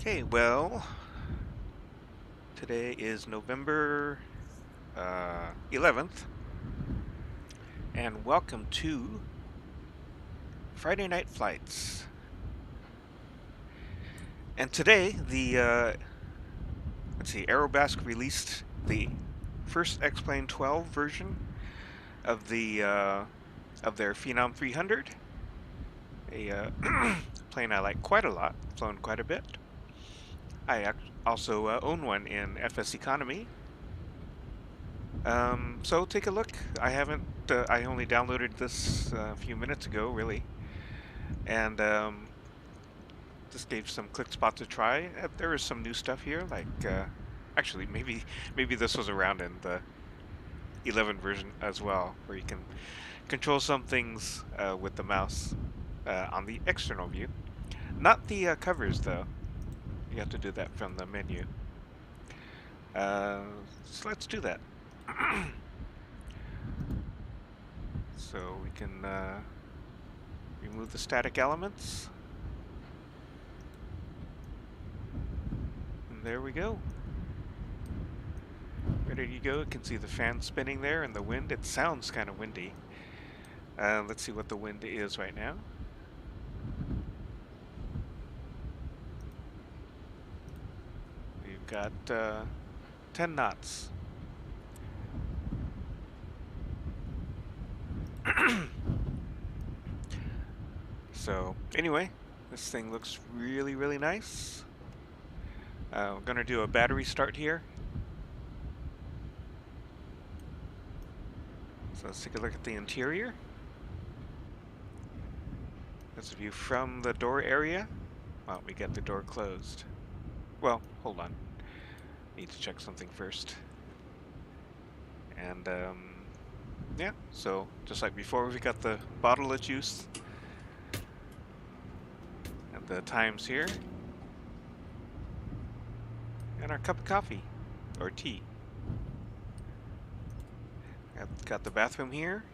Okay, well, today is November 11th, and welcome to Friday Night Flights. And today, Aerobask released the first X-Plane 12 version of of their Phenom 300, a plane I like quite a lot, flown quite a bit. I also own one in FS Economy. So take a look. I only downloaded this a few minutes ago, really, and just gave some click spots a try. There is some new stuff here, like actually maybe this was around in the 11 version as well, where you can control some things with the mouse on the external view. Not the covers though. You have to do that from the menu. Uh, so let's do that. So we can remove the static elements. And there we go. Ready to go. You can see the fan spinning there and the wind. It sounds kind of windy. Let's see what the wind is right now. We've got 10 knots. So anyway, this thing looks really, really nice. We're going to do a battery start here. So let's take a look at the interior. That's a view from the door area. Well, we get the door closed. Well, hold on. Need to check something first. And yeah, so just like before, we got the bottle of juice and the times here, and our cup of coffee or tea. Got the bathroom here.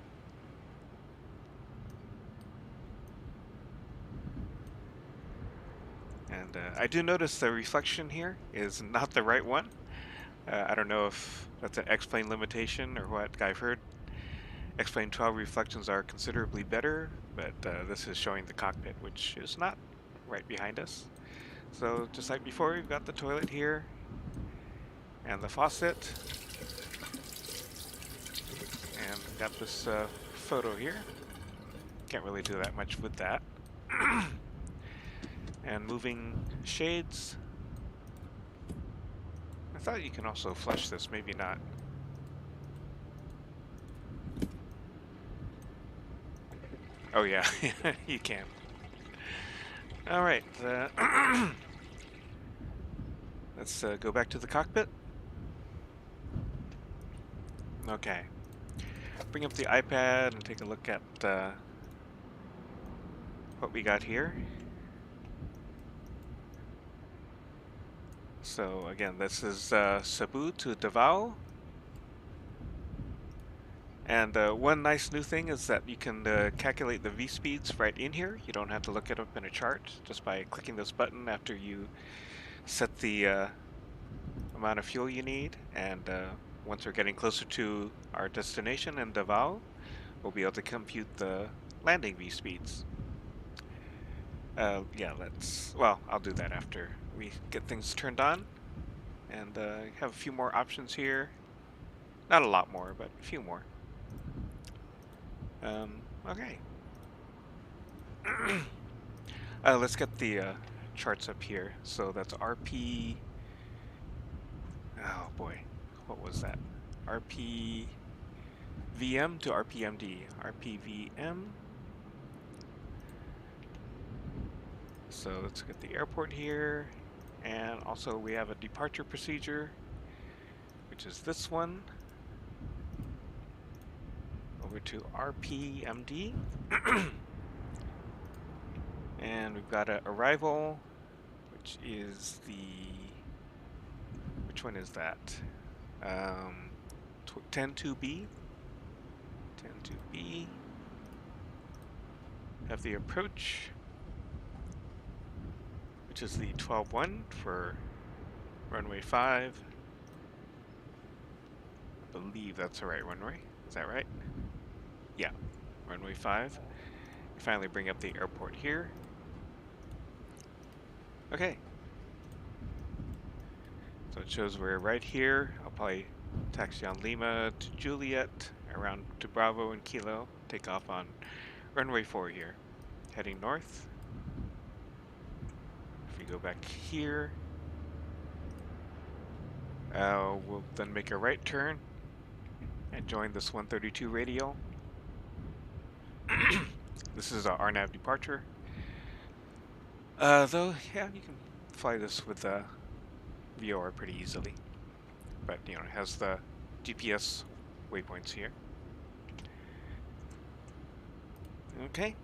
And I do notice the reflection here is not the right one. I don't know if that's an X-Plane limitation or what. I've heard X-Plane 12 reflections are considerably better, but this is showing the cockpit, which is not right behind us. So just like before, we've got the toilet here and the faucet, and we've got this photo here. Can't really do that much with that. And moving shades. I thought you can also flush this, maybe not. Oh yeah, you can. All right, let's go back to the cockpit. Okay, bring up the iPad and take a look at what we got here. So again, this is Cebu to Davao. And one nice new thing is that you can calculate the V-speeds right in here. You don't have to look it up in a chart just by clicking this button after you set the amount of fuel you need. And once we're getting closer to our destination in Davao, we'll be able to compute the landing V-speeds. Yeah, I'll do that after we get things turned on. And have a few more options here. Not a lot more, but a few more. Okay. Let's get the charts up here. So that's RP. Oh boy, what was that? RPVM to RPMD. RPVM. So let's get the airport here. And also we have a departure procedure, which is this one. Over to RPMD. And we've got an arrival, which is which one is that? 102B. 102B. Have the approach, which is the 12-1 for runway 5. I believe that's the right runway. Is that right? Yeah, runway 5. We finally bring up the airport here. Okay. So it shows we're right here. I'll probably taxi on Lima to Juliet, around to Bravo and Kilo. Take off on runway 4 here. Heading north. If we go back here, we'll then make a right turn and join this 132 radial. This is our RNAV departure. Though, yeah, you can fly this with VOR pretty easily. But, you know, it has the GPS waypoints here. Okay,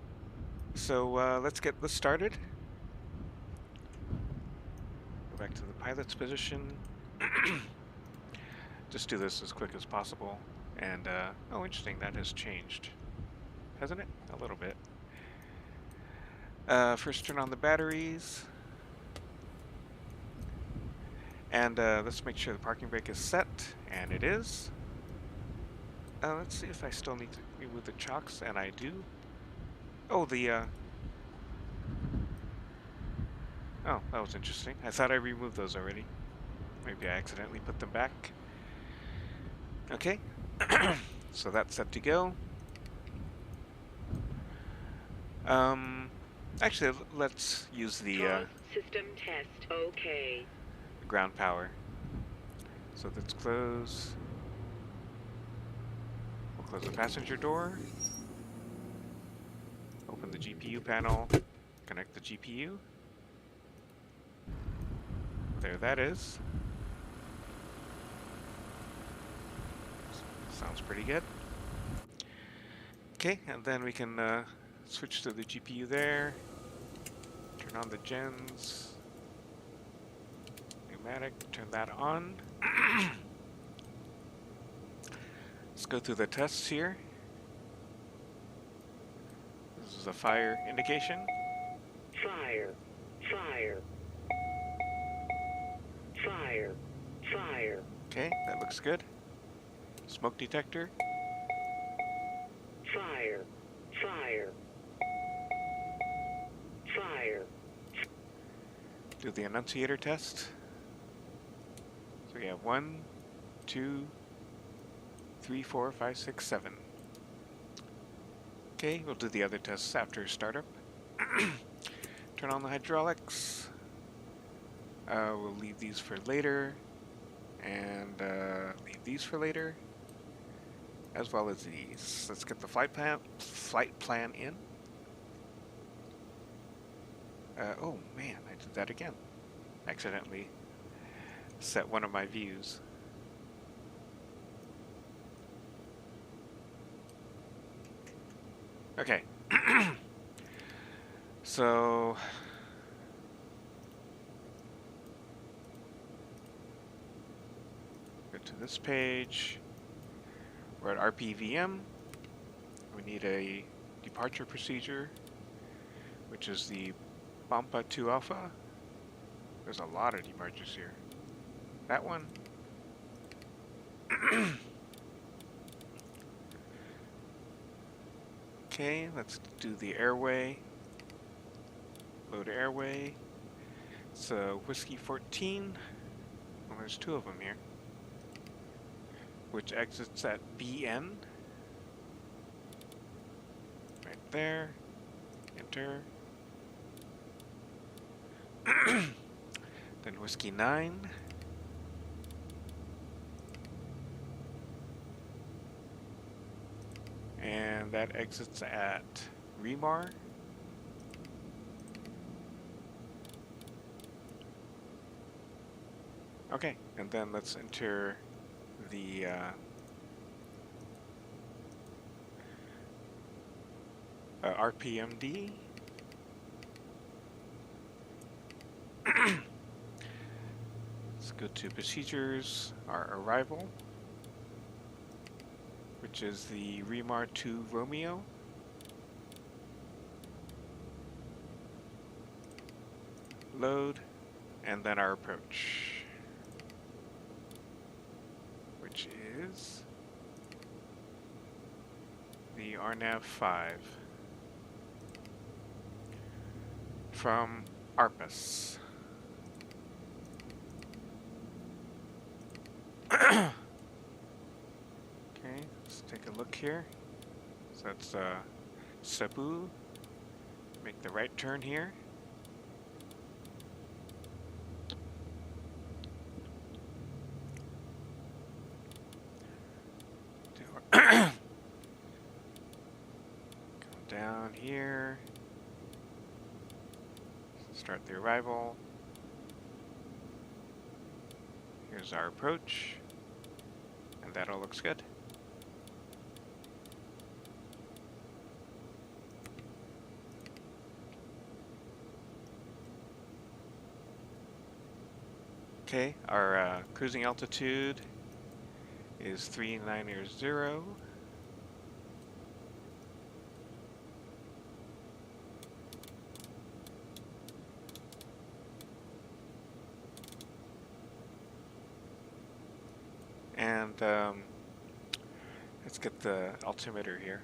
so let's get this started. Go back to the pilot's position. Just do this as quick as possible. And, oh, interesting, that has changed. Hasn't it? A little bit. First turn on the batteries. And let's make sure the parking brake is set. And it is. Let's see if I still need to remove the chocks, and I do. Oh, oh, that was interesting. I thought I removed those already. Maybe I accidentally put them back. Okay. So that's set to go. Actually, let's use the system test. Okay. ground power. So let's close. We'll close the passenger door. Open the GPU panel. Connect the GPU. There that is. Sounds pretty good. Okay, and then we can switch to the GPU there. Turn on the gens. Pneumatic, turn that on. Let's go through the tests here. This is a fire indication. Fire. Fire. Fire. Fire. Okay, that looks good. Smoke detector. Fire. Fire. Fire. Do the annunciator test. So we have 1, 2, 3, 4, 5, 6, 7. Okay, we'll do the other tests after startup. Turn on the hydraulics. We'll leave these for later. And leave these for later. As well as these. Let's get the flight plan in. Oh man, I did that again. Accidentally set one of my views. Okay. So go to this page. We're at RPVM. We need a departure procedure, which is the Pampa 2 Alpha. There's a lot of departures here. That one. Okay, let's do the airway. Load airway. It's Whiskey 14. Well, there's 2 of them here. Which exits at BN. Right there. Enter. Then Whiskey 9. And that exits at Remar. Okay, and then let's enter the RPMD. Let's go to procedures, our arrival, which is the Remar 2 Romeo. load, and then our approach, which is the RNAV 5 from ARPAS. Okay, let's take a look here. So that's Cebu. Make the right turn here. Go down here. Start the arrival. Here's our approach. And that all looks good. Okay, our cruising altitude is 390. And let's get the altimeter here.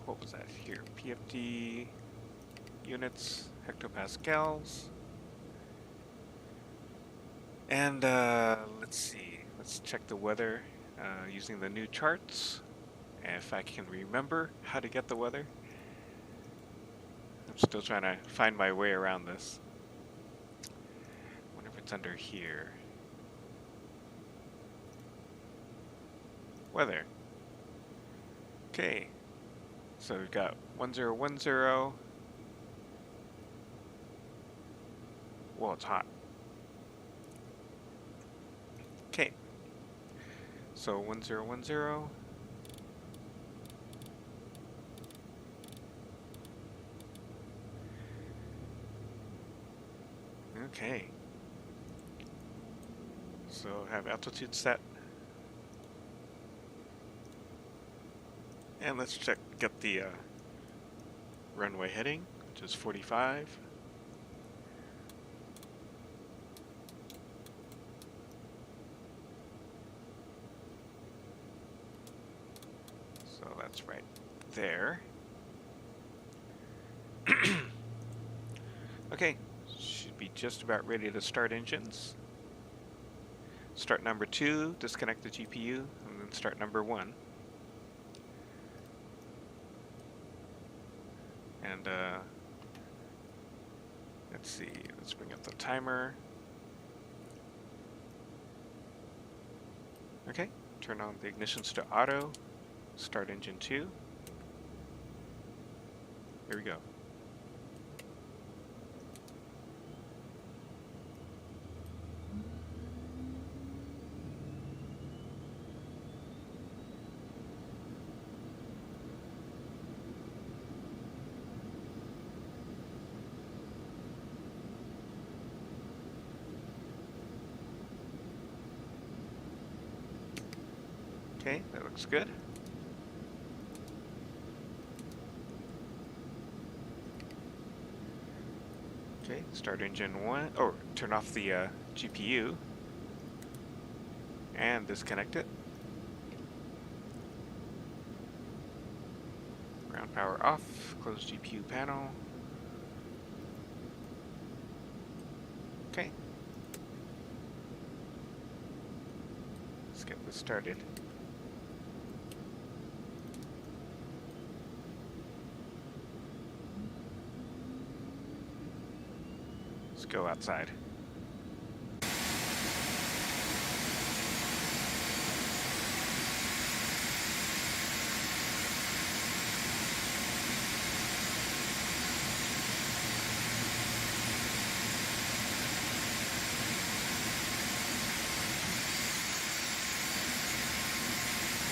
What was that here? PFD units, hectopascals. And let's see, let's check the weather using the new charts. If I can remember how to get the weather. I'm still trying to find my way around this. I wonder if it's under here. Weather. Okay, so we've got 1010. Well, it's hot. Okay, so 1010. Okay, so have altitude set. And let's get the runway heading, which is 45. So that's right there. Okay, should be just about ready to start engines. Start number 2, disconnect the GPU, and then start number 1. And let's see, let's bring up the timer. Okay, turn on the ignitions to auto, start engine 2. Here we go. Okay, that looks good. Okay, start engine 1, or turn off the GPU and disconnect it. Ground power off, close GPU panel. Okay. Let's get this started. Let's go outside.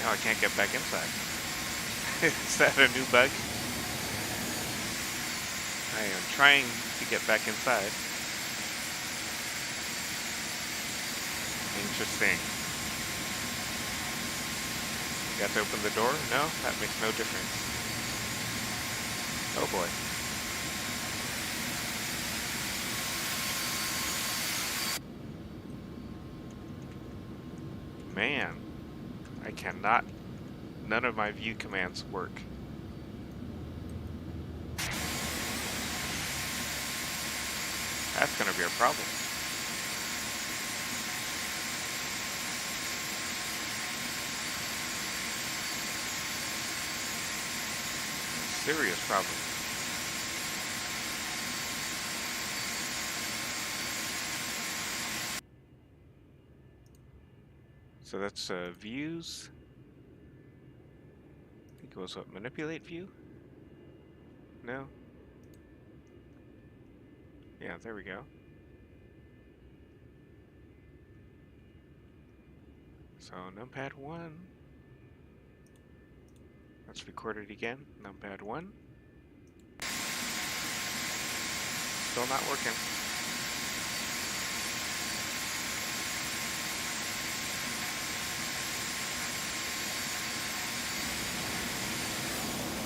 No, I can't get back inside. Is that a new bug? I am trying to get back inside. Interesting. Got to open the door? No, that makes no difference. Oh boy. cannot, none of my view commands work. That's gonna be a problem. Serious problem. So that's views. I think it was what, manipulate view? No? Yeah, there we go. So numpad 1. Let's record it again. Numpad 1. Still not working.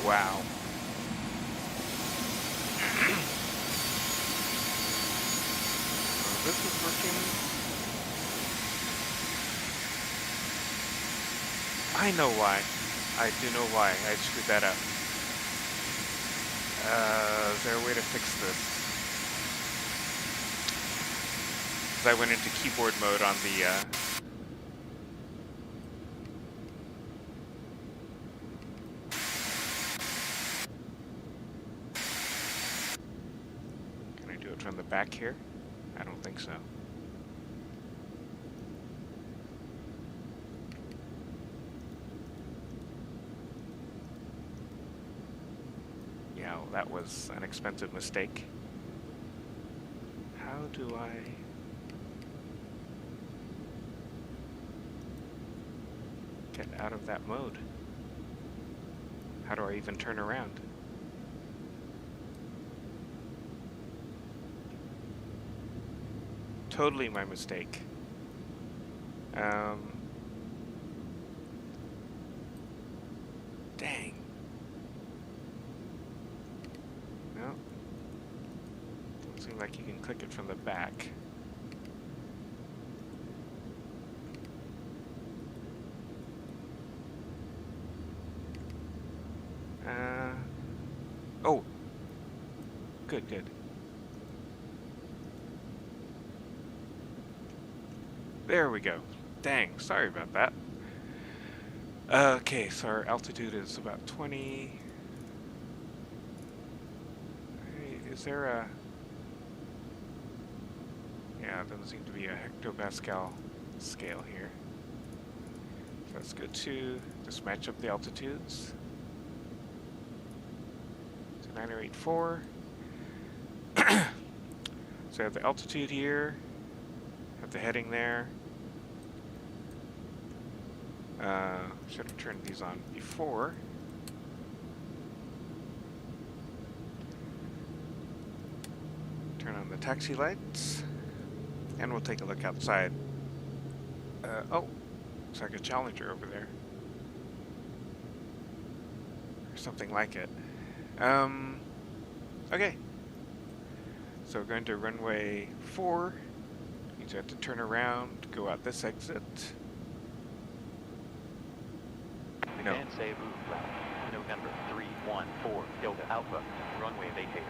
Wow. So this is working. I know why. I do know why. I screwed that up. Is there a way to fix this? 'Cause I went into keyboard mode on the Can I do it from the back here? I don't think so. Yeah, well, that was an expensive mistake. How do I... get out of that mode? How do I even turn around? Totally my mistake. Dang. No. Doesn't seem like you can click it from the back. Oh. Good, good. There we go. Dang, sorry about that. Okay, so our altitude is about 20. Hey, is there a... Yeah, it doesn't seem to be a hectopascal scale here. So let's go to... just match up the altitudes. So 9084. So I have the altitude here. Have the heading there. Should have turned these on before. Turn on the taxi lights. And we'll take a look outside. Oh, looks like a Challenger over there. Or something like it. Okay. So we're going to runway 4. Means you have to turn around, go out this exit. No. And Cebu, November 314 Delta Alpha, runway vacated.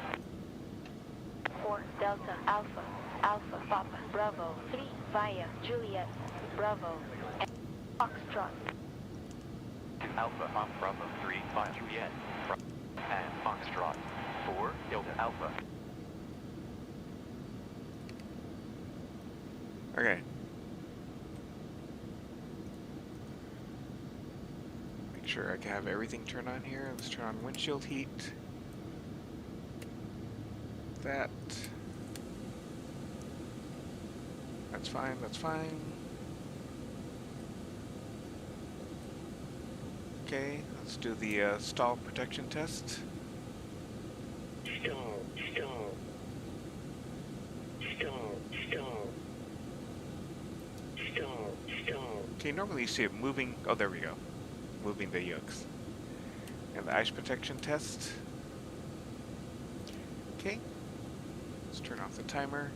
4 Delta Alpha, Alpha Papa, Bravo 3 via Juliet, Bravo, and Foxtrot. Alpha on Bravo 3 via Juliet, and Foxtrot 4 Delta Alpha. Okay. Make sure I can have everything turned on here. Let's turn on windshield heat. That. That's fine, that's fine. Okay, let's do the stall protection test. Stall, stall. Stall, stall. Stall, stall. Okay, normally you see it moving. Oh, there we go. Moving the yokes. And the ice protection test. Okay. Let's turn off the timer.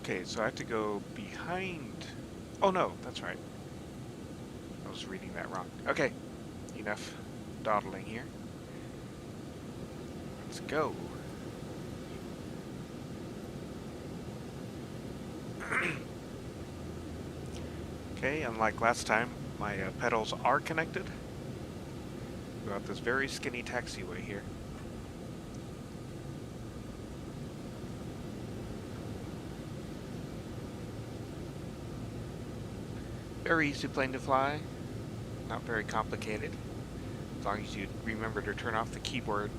Okay, so I have to go behind. Oh no, that's right. I was reading that wrong. Okay, enough dawdling here. Let's go. Okay, unlike last time, my pedals are connected. We got this very skinny taxiway here. Very easy plane to fly, not very complicated, as long as you remember to turn off the keyboard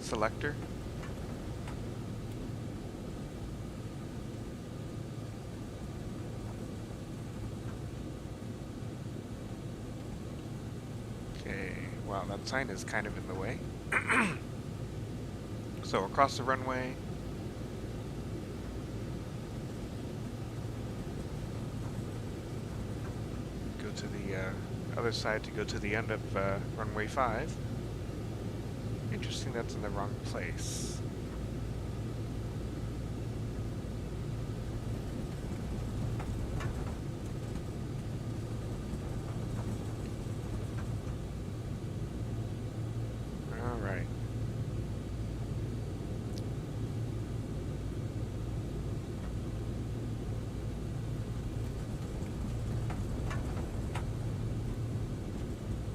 selector. Okay, wow, that sign is kind of in the way. So across the runway. Go to the other side to go to the end of runway 5. Interesting, that's in the wrong place. All right.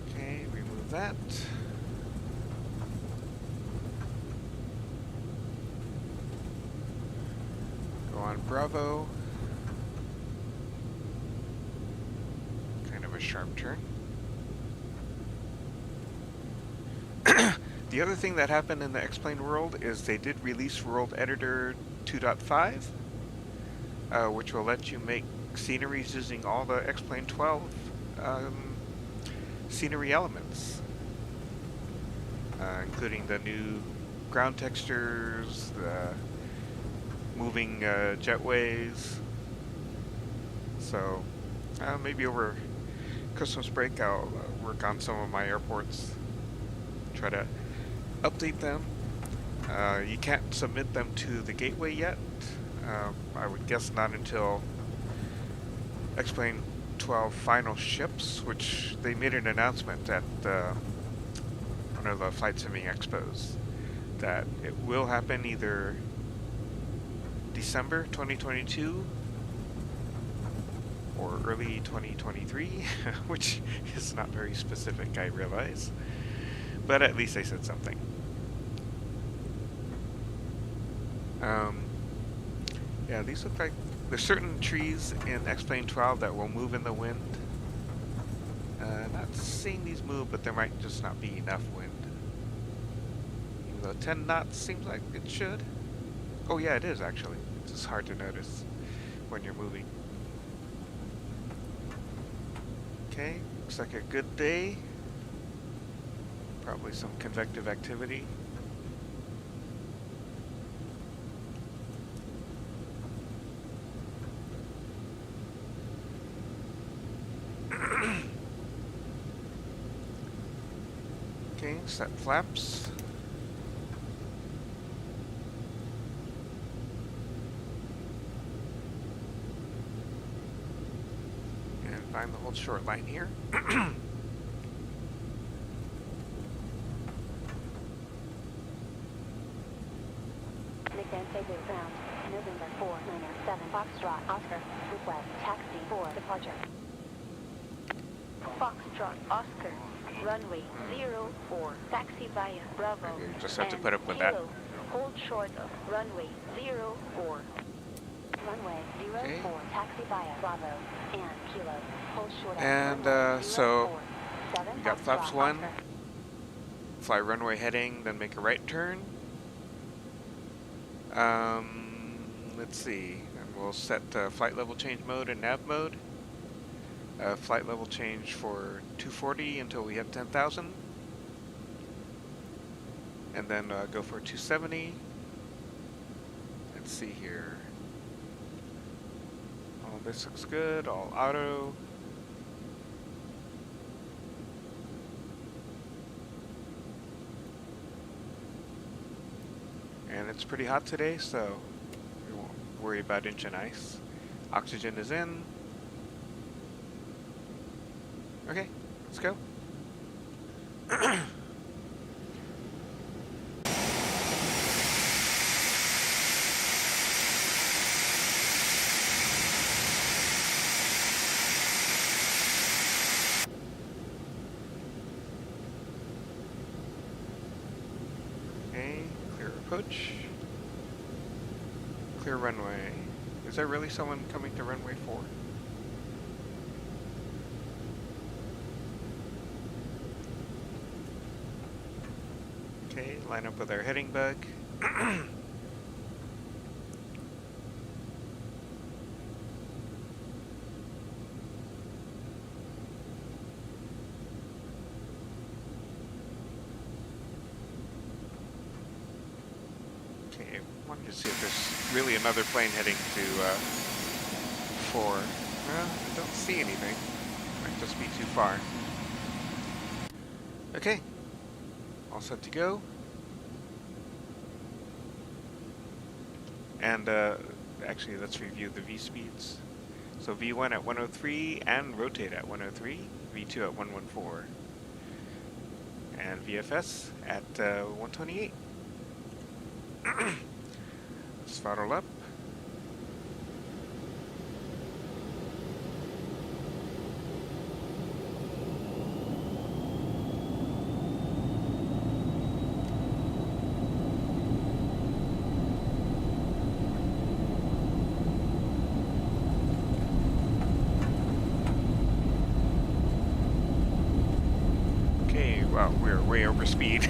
Okay, remove that. Go on Bravo. Kind of a sharp turn. The other thing that happened in the X-Plane world is they did release World Editor 2.5, which will let you make sceneries using all the X-Plane 12 scenery elements, including the new ground textures, the moving jetways. So maybe over Christmas break I'll work on some of my airports, try to update them. You can't submit them to the gateway yet. I would guess not until X-Plane 12 final ships, which they made an announcement at one of the Flight Simming Expos that it will happen either December 2022 or early 2023, which is not very specific, I realize. But at least they said something. Yeah, these look like there's certain trees in X-Plane 12 that will move in the wind. Not seeing these move, but there might just not be enough wind. Even though 10 knots seems like it should. Oh yeah, it is actually. It's just hard to notice when you're moving. Okay, looks like a good day. Probably some convective activity. Okay, set flaps. And find the whole short line here. Cebu ground, November 497 Foxtrot Oscar, request taxi for departure. Foxtrot Oscar, runway 04, taxi via Bravo. You just have to put up with Kilo, that. hold short of runway 04. Runway 04, Okay. taxi via Bravo, and Kilo, hold short of And runway so 04, 7 you got Foxtrot flaps 1, Oscar. fly runway heading, then make a right turn. Let's see, and we'll set flight level change mode and nav mode. Flight level change for 240 until we hit 10,000. And then go for 270. Let's see here. All this looks good, all auto. And it's pretty hot today, so we won't worry worry about engine ice. Oxygen is in. Okay, let's go. Okay, clear approach. Clear runway. Is there really someone coming to runway 4? Okay, line up with our heading bug. Okay, wanted to see if there's really another plane heading to 4. Well, I don't see anything. Might just be too far. Okay, all set to go. And actually, let's review the V speeds. So V1 at 103 and rotate at 103, V2 at 114, and VFS at 128. Let's throttle up. Okay, well, we're way over speed.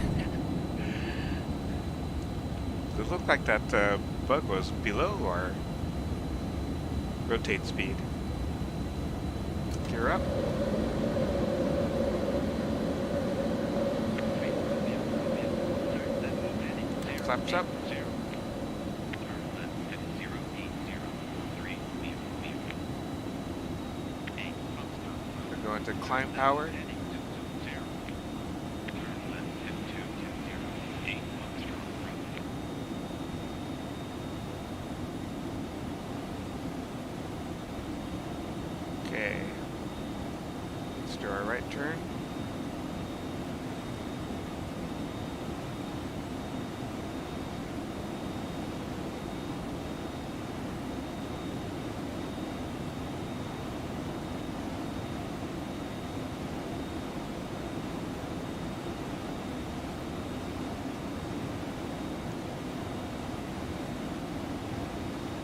It looked like that bug was below our rotate speed. Gear up. Flaps up. We're going to climb power. Okay, let's do our right turn.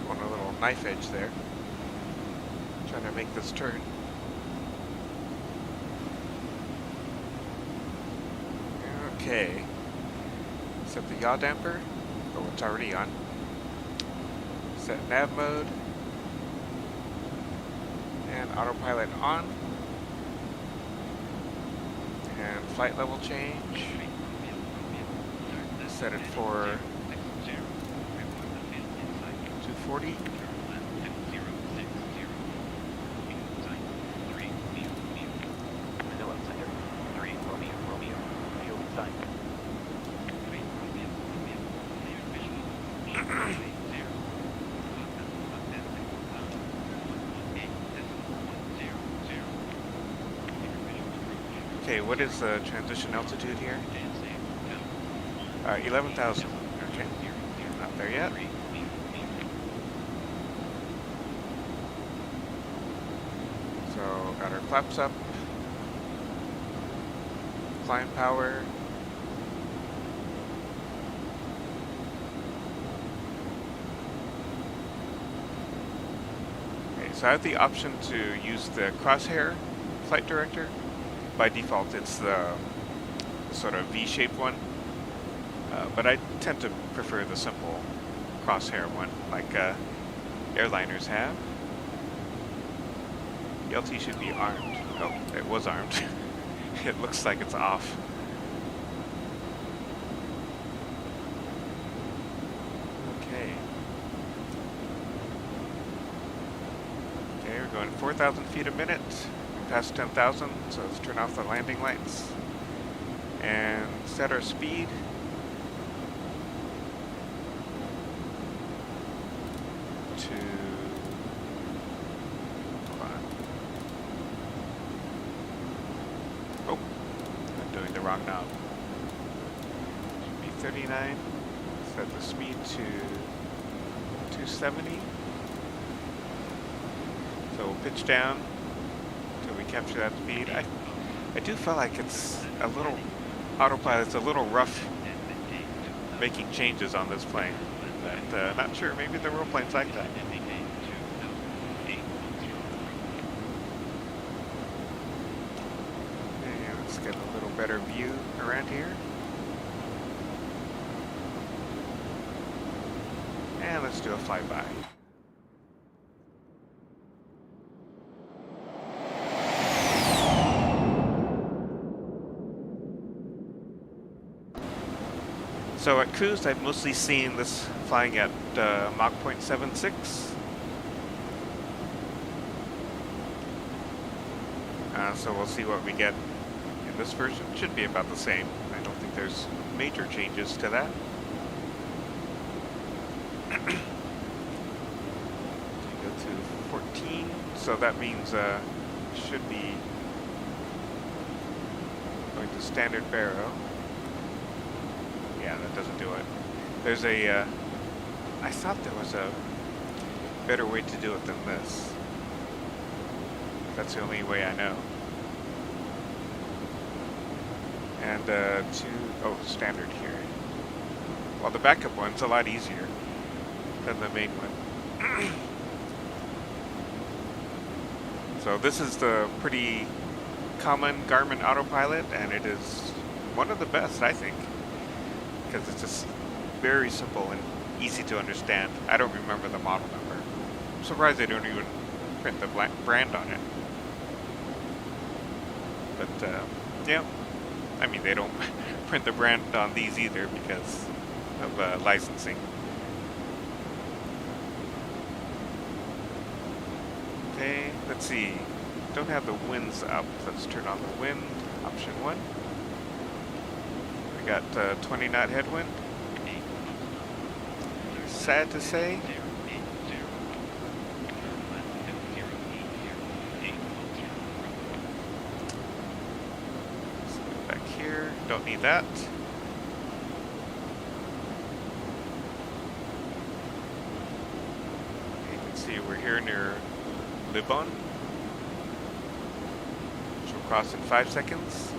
Going a little knife edge there. Trying to make this turn. Okay. Set the yaw damper. Oh, it's already on. Set nav mode. And autopilot on. And flight level change. Set it for 240. Okay, what is the transition altitude here? 11,000. Okay, not there yet. So, got our flaps up. Climb power. Okay, so I have the option to use the crosshair flight director. By default, it's the sort of V-shaped one, but I tend to prefer the simple crosshair one, like airliners have. The LT should be armed. Oh, it was armed. It looks like it's off. Okay. Okay, we're going 4,000 feet a minute. Past 10,000, so let's turn off the landing lights and set our speed to... Hold on. Oh, I'm doing the wrong knob. Should be 39. Set the speed to 270. So we'll pitch down until we capture that speed. I do feel like it's a little, autopilot's a little rough making changes on this plane. But not sure, maybe the real plane's like that. Okay, let's get a little better view around here. And let's do a flyby. So at cruise, I've mostly seen this flying at Mach 0.76. So we'll see what we get in this version. Should be about the same. I don't think there's major changes to that. Go to 14, so that means should be going to standard baro. Yeah, that doesn't do it. There's a, I thought there was a better way to do it than this. That's the only way I know. And standard here. Well, the backup one's a lot easier than the main one. So this is the pretty common Garmin autopilot, and it is one of the best, I think, because it's just very simple and easy to understand. I don't remember the model number. I'm surprised they don't even print the brand on it. But yeah, I mean, they don't print the brand on these either because of licensing. Okay, let's see. Don't have the winds up. Let's turn on the wind. Option 1. We got 20 knot headwind. Sad to say. Let's go back here. Don't need that. You can see we're here near Libon, which will cross in 5 seconds.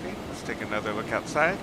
Okay, let's take another look outside.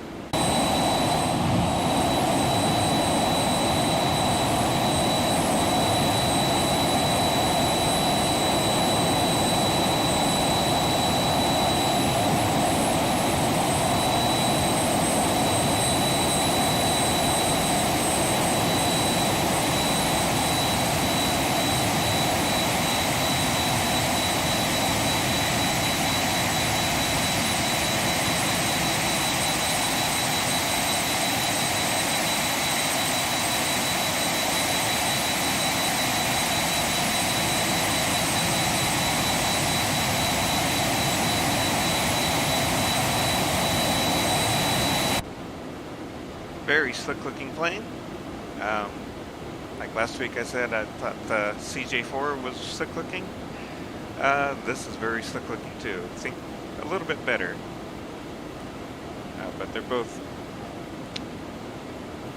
Very slick looking plane. Like last week I said I thought the CJ4 was slick looking. This is very slick looking too. I think a little bit better. But they're both...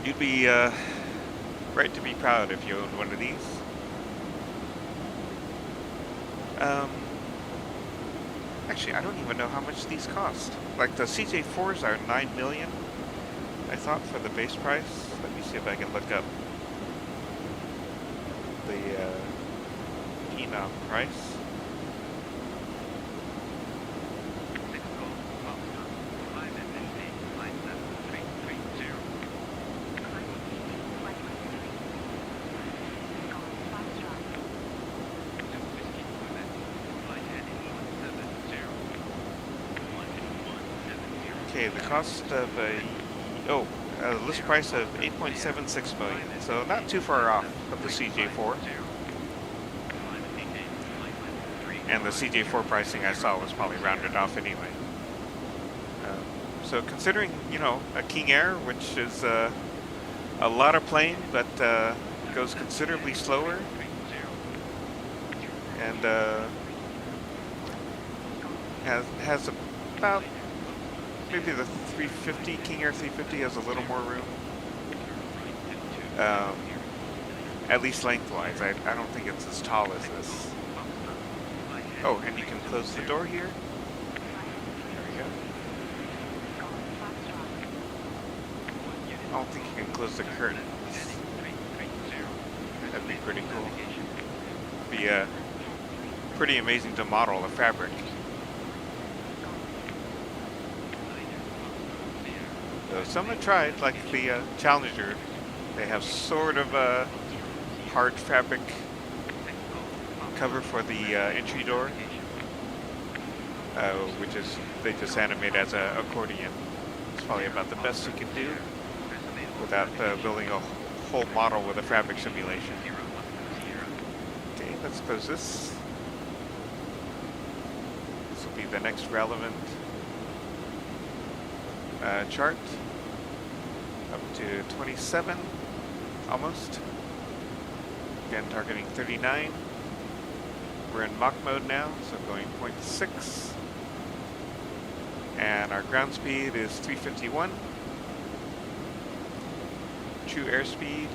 You'd be right to be proud if you owned one of these. Actually, I don't even know how much these cost. Like the CJ4s are $9 million. I thought for the base price. Let me see if I can look up the Phenom price. Okay, the cost of a list price of $8.76 million, so not too far off of the CJ4. And the CJ4 pricing I saw was probably rounded off anyway. So considering, you know, a King Air, which is a lot of plane, but goes considerably slower, and has about maybe the 350 King Air 350 has a little more room, at least lengthwise. I don't think it's as tall as this. Oh, and you can close the door here. There we go. I don't think you can close the curtains. That'd be pretty cool. Be pretty amazing to model the fabric. So some have tried, like the Challenger. They have sort of a hard fabric cover for the entry door, which is they just animate as an accordion. It's probably about the best you can do without building a whole model with a fabric simulation. Okay, let's close this. This will be the next relevant chart. Up to 27, almost. Again, targeting 39. We're in Mach mode now, so going 0.6. And our ground speed is 351. True airspeed.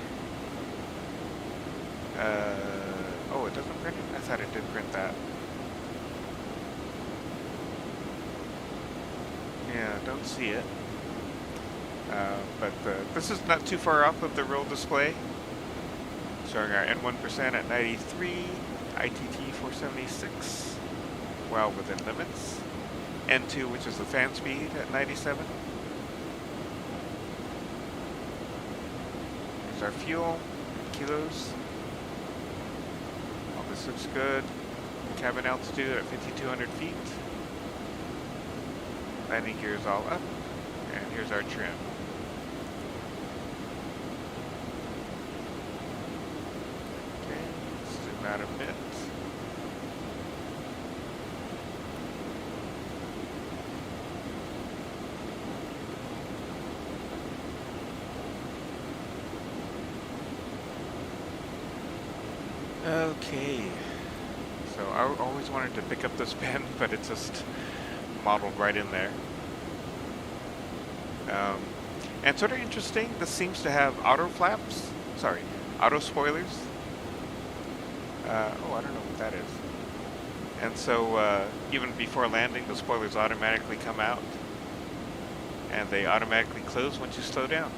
Oh, it doesn't print it? I thought it did print that. Yeah, don't see it. But this is not too far off of the real display. Showing our N1% at 93, ITT 476, well within limits. N2, which is the fan speed, at 97. Here's our fuel, kilos. All this looks good. Cabin altitude at 5,200 feet. Landing gear is all up. And here's our trim. Okay, let's zoom out a bit. Okay, so I always wanted to pick up this pen, but it's just modeled right in there. And sort of interesting, this seems to have auto flaps, sorry, auto spoilers. Oh, I don't know what that is. And so even before landing, the spoilers automatically come out, and they automatically close once you slow down.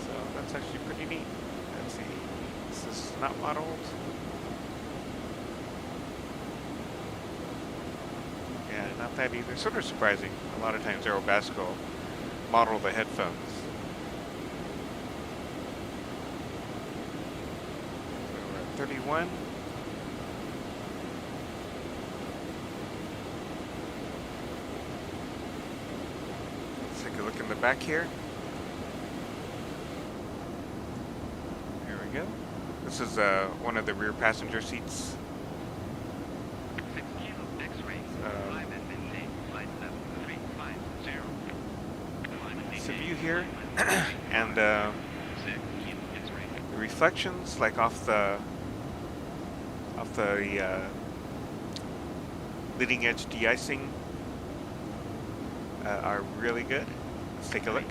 So that's actually pretty neat. Let's see, this is not modeled. Yeah, not that either. Sort of surprising. A lot of times Aerobask will model the headphones. So we're at 31. Let's take a look in the back here. There we go. This is one of the rear passenger seats. Cebu here, and the reflections, like off the leading edge de-icing, are really good. Let's take a look.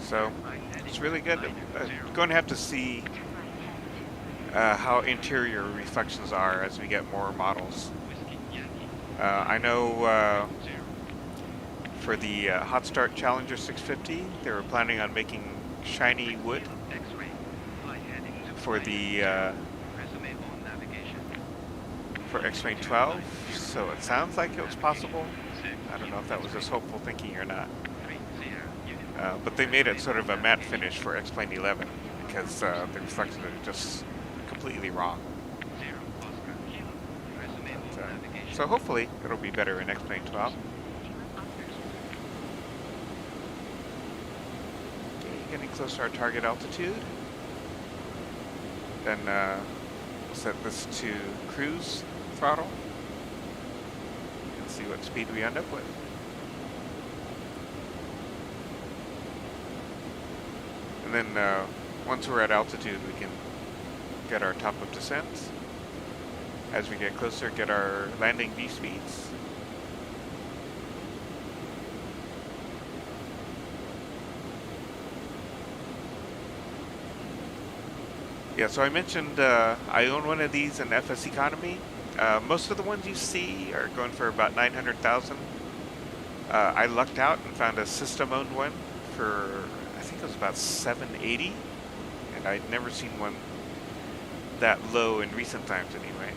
So it's really good. Going to have to see how interior reflections are as we get more models. I know for the Hot Start Challenger 650, they were planning on making shiny wood for the for X-Wing 12. So it sounds like it was possible. I don't know if that was just hopeful thinking or not. but they made it sort of a matte finish for X-Plane 11 because the reflection is just completely wrong. But, so hopefully it'll be better in X-Plane 12. Okay, getting close to our target altitude. Then we'll set this to cruise throttle and see what speed we end up with. And then once we're at altitude, we can get our top of descent. As we get closer, get our landing V speeds. Yeah, so I mentioned I own one of these in FS Economy. Most of the ones you see are going for about 900,000. I lucked out and found a system-owned one for, I think it was about 780, and I'd never seen one that low in recent times anyway.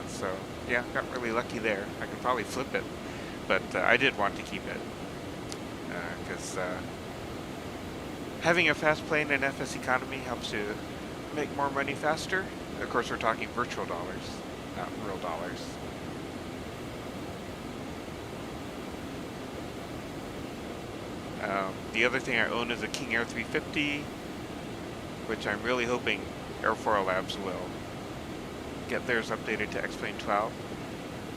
So yeah, got really lucky there. I could probably flip it, but I did want to keep it because having a fast plane in FS Economy helps you make more money faster. Of course, we're talking virtual dollars, not real dollars. The other thing I own is a King Air 350, which I'm really hoping Airfoil Labs will get theirs updated to X-Plane 12.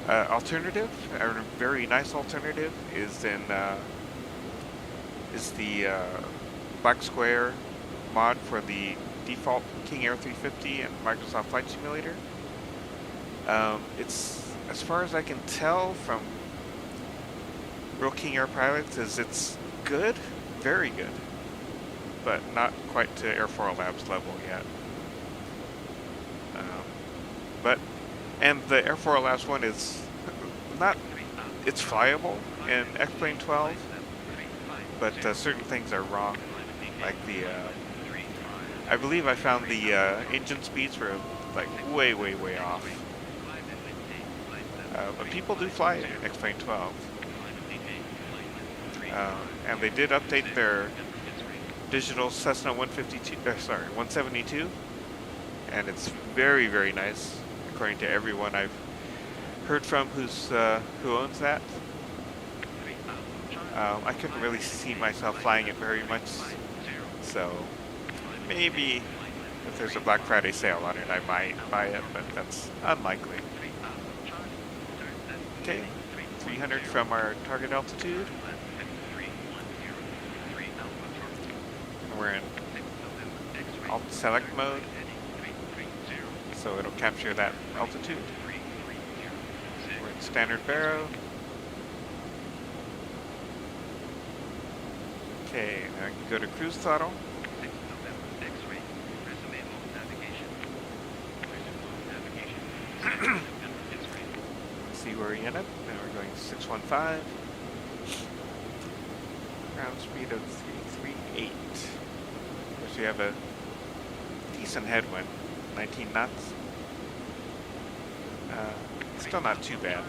Alternative, a very nice alternative, is the Black Square mod for the default King Air 350 and Microsoft Flight Simulator. It's, as far as I can tell from real King Air pilots, it's good, very good, but not quite to Airfoil Labs level yet. And the Airfoil Labs one is not, it's flyable in X-Plane 12, but certain things are wrong. Like I believe I found the engine speeds were like way off. But people do fly it in X-Plane 12. And they did update their digital Cessna 172, and it's very nice, according to everyone I've heard from who owns that. I couldn't really see myself flying it very much, so maybe if there's a Black Friday sale on it, I might buy it, but that's unlikely. Okay, 300 from our target altitude. We're in alt select mode, so it'll capture that altitude. We're in standard baro. Okay, now I can go to cruise throttle. Let's see where we end up. Now we're going 615. Ground speed of 338. Of course, we have a decent headwind, 19 knots. Still not too bad.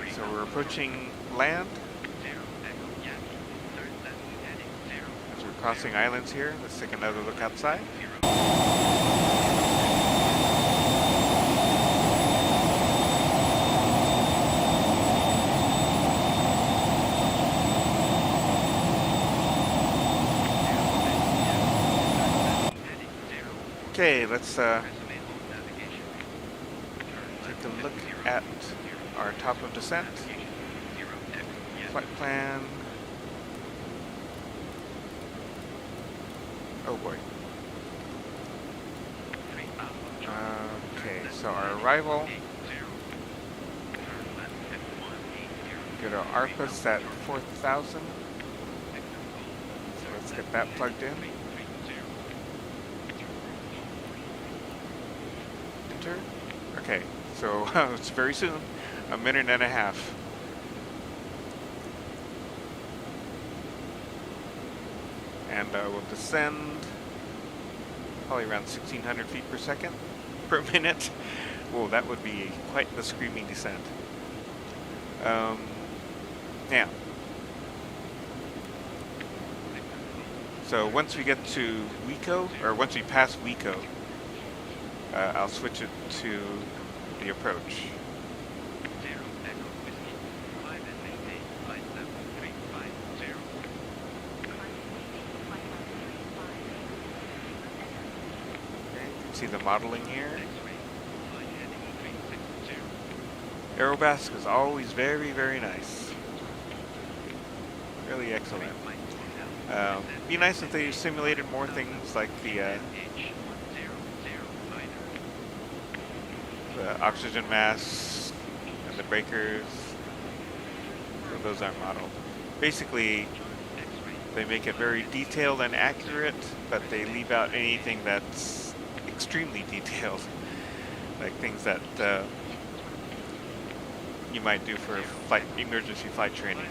Okay, so we're approaching land. As we're crossing islands here, let's take another look outside. Okay, let's take a look at our top of descent. Flight plan. Oh boy. Okay, so our arrival. Get our ARPA's at 4,000. So let's get that plugged in. Enter. Okay, so it's very soon. A minute and a half. And we'll descend probably around 1,600 feet per second, per minute. Whoa, that would be quite the screaming descent. Um, Now, so once we get to Wico, or once we pass Wico, I'll switch it to the approach. Okay, you can see the modeling here. Aerobask is always very, very nice. Really excellent. Be nice if they simulated more things like the oxygen masks and the breakers. So those are modeled. Basically, they make it very detailed and accurate, but they leave out anything that's extremely detailed, like things that you might do for emergency flight training.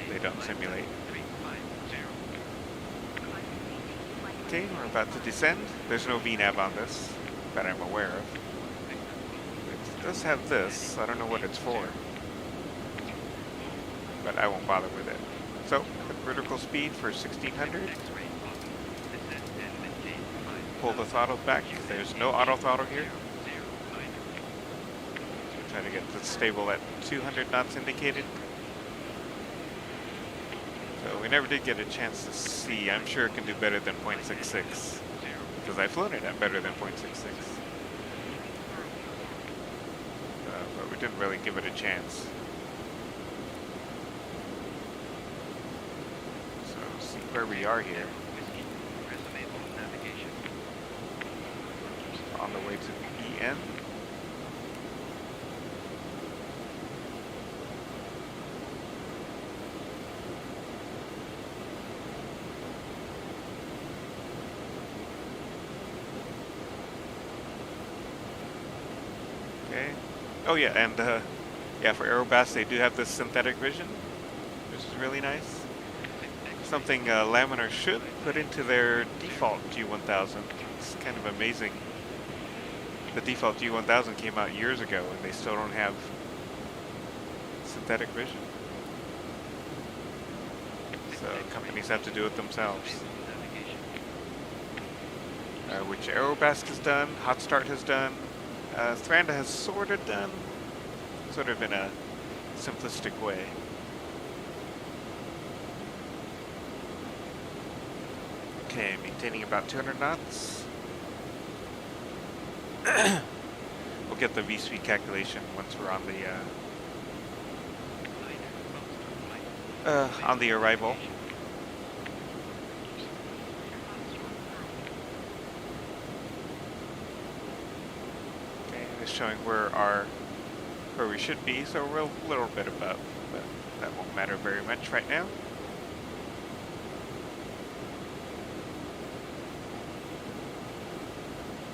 They don't simulate. Okay, we're about to descend. There's no VNAV on this that I'm aware of. It does have this. I don't know what it's for, but I won't bother with it. So, at vertical speed for 1600. Pull the throttle back. There's no auto throttle here. So try to get this stable at 200 knots indicated. So we never did get a chance to see. I'm sure it can do better than 0.66 because I've flown it at better than 0.66. But we didn't really give it a chance. So see where we are here. On the way to EN. Okay. Oh yeah, and yeah, for Aerobask they do have this synthetic vision, which is really nice. Something Laminar should put into their default G1000. It's kind of amazing. The default G1000 came out years ago, and they still don't have synthetic vision. So companies have to do it themselves. Which Aerobask has done, Hot Start has done. Thranda has sort of done, sort of in a simplistic way. Okay, maintaining about 200 knots. We'll get the V-speed calculation once we're on the arrival. Showing where we should be, so we're a little bit above, but that won't matter very much right now.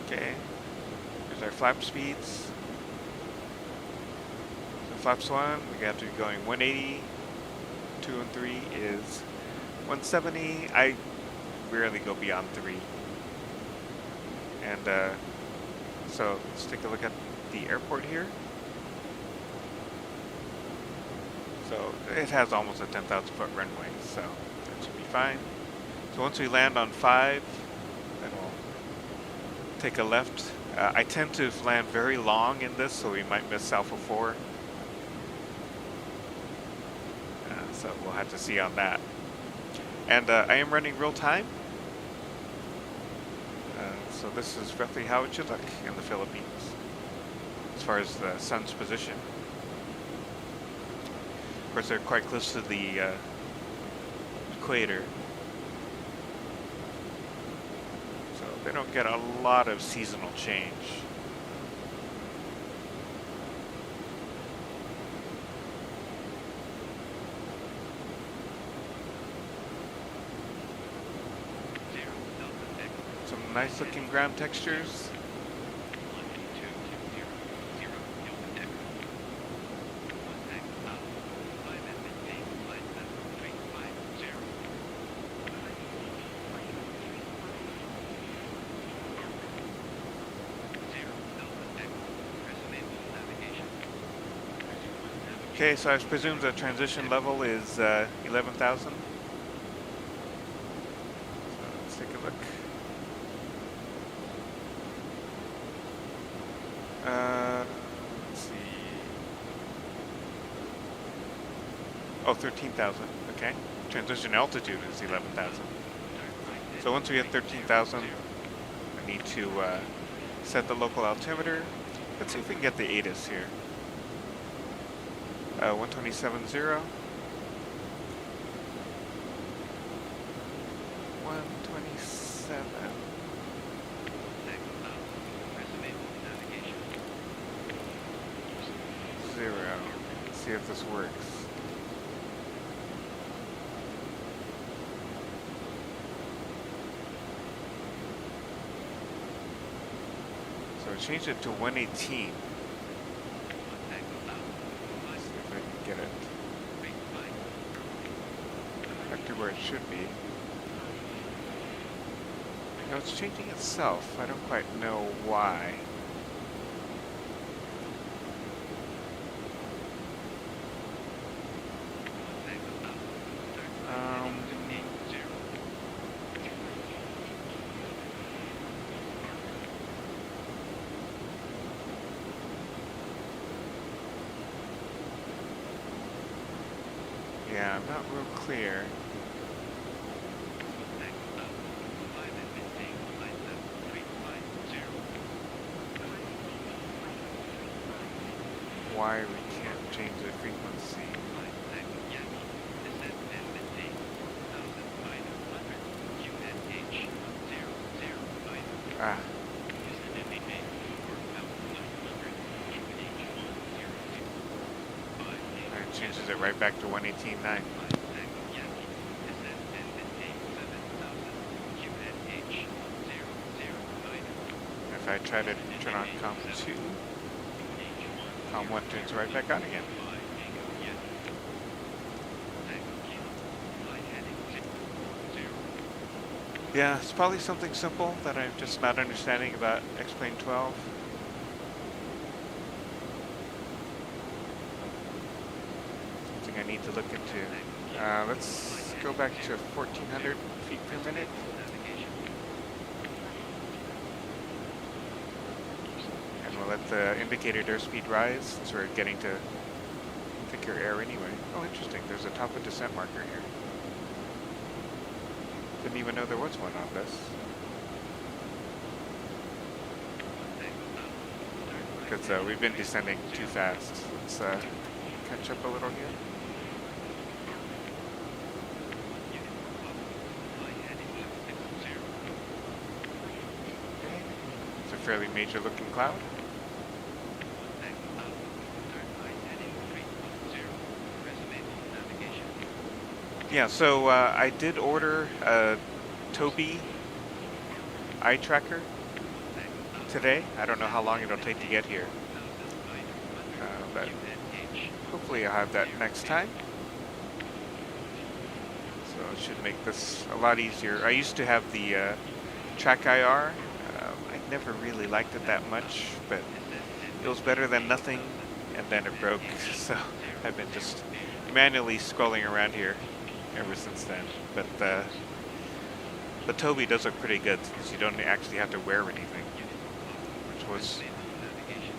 Okay, here's our flap speeds. So flaps 1, we have to be going 180, 2 and 3 is 170. I rarely go beyond 3. And so let's take a look at the airport here. So it has almost a 10,000 foot runway, so that should be fine. So once we land on 5, then we'll take a left. I tend to land very long in this, so we might miss Alpha 4. So we'll have to see on that. And I am running real time. So this is roughly how it should look in the Philippines, as far as the sun's position. Of course, they're quite close to the equator, so they don't get a lot of seasonal change. Some nice looking ground textures. Okay, so I presume the transition level is 11,000. So let's take a look. Let's see. Oh, 13,000. Okay. Transition altitude is 11,000. So once we hit 13,000, I need to set the local altimeter. Let's see if we can get the ATIS here. 127.0. 127. 0. Let's see if this works. So I changed it to 118. Let's see if I can get it back to where it should be. No, it's changing itself. I don't quite know why. Yeah, I'm not real clear. Why we can't change the frequency. Ah. It changes it right back to 118.9. If I try to turn on COM 2, COM 1 turns right back on again. Yeah, it's probably something simple that I'm just not understanding about X-Plane 12. Something I need to look into. Let's go back to 1,400 feet per minute. And we'll let the indicated airspeed rise since we're getting to thicker air anyway. Oh, interesting. There's a top of descent marker here. Didn't even know there was one on this. Because we've been descending too fast. Let's catch up a little here. Okay. It's a fairly major looking cloud. Yeah, so I did order a Tobii eye tracker today. I don't know how long it'll take to get here, but hopefully I'll have that next time. So it should make this a lot easier. I used to have the Track IR. I never really liked it that much, but it was better than nothing, and then it broke. So I've been just manually scrolling around here ever since then. But the Tobii does look pretty good since you don't actually have to wear anything, which was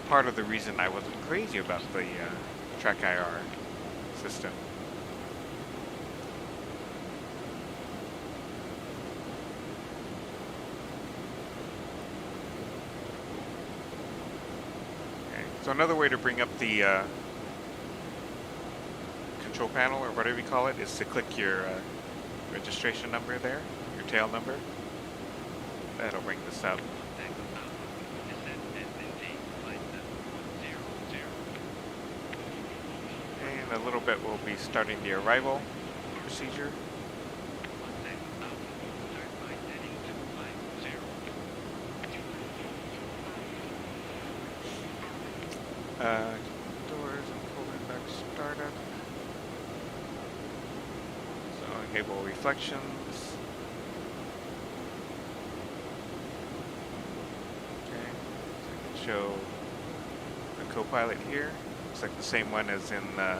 part of the reason I wasn't crazy about the Track IR system. Okay, so another way to bring up the control panel, or whatever you call it, is to click your registration number there, your tail number. That'll bring this up. And in a little bit we'll be starting the arrival procedure. Doors and pulling back startup. Enable reflections. Okay, so I can show the co-pilot here. Looks like the same one as in the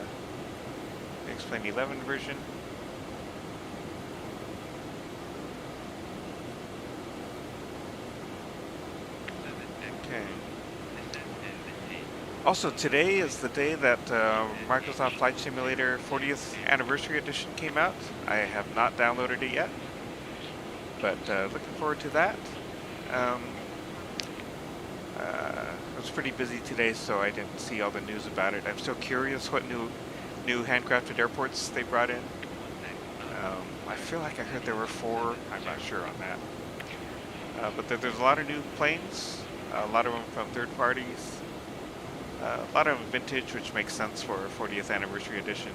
Explain 11 version. Okay. Also, today is the day that Microsoft Flight Simulator 40th Anniversary Edition came out. I have not downloaded it yet, but looking forward to that. I was pretty busy today, so I didn't see all the news about it. I'm still curious what new handcrafted airports they brought in. I feel like I heard there were 4. I'm not sure on that. But there's a lot of new planes, a lot of them from third parties. A lot of them vintage, which makes sense for a 40th anniversary edition.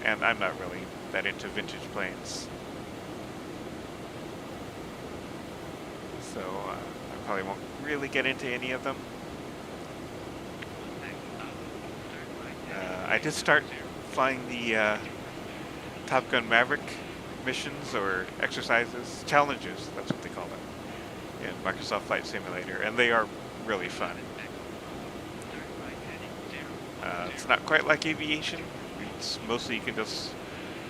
And I'm not really that into vintage planes. So I probably won't really get into any of them. I did start flying the Top Gun Maverick missions or exercises, challenges, that's what they call them, in Microsoft Flight Simulator, and they are really fun. It's not quite like aviation. It's mostly you can just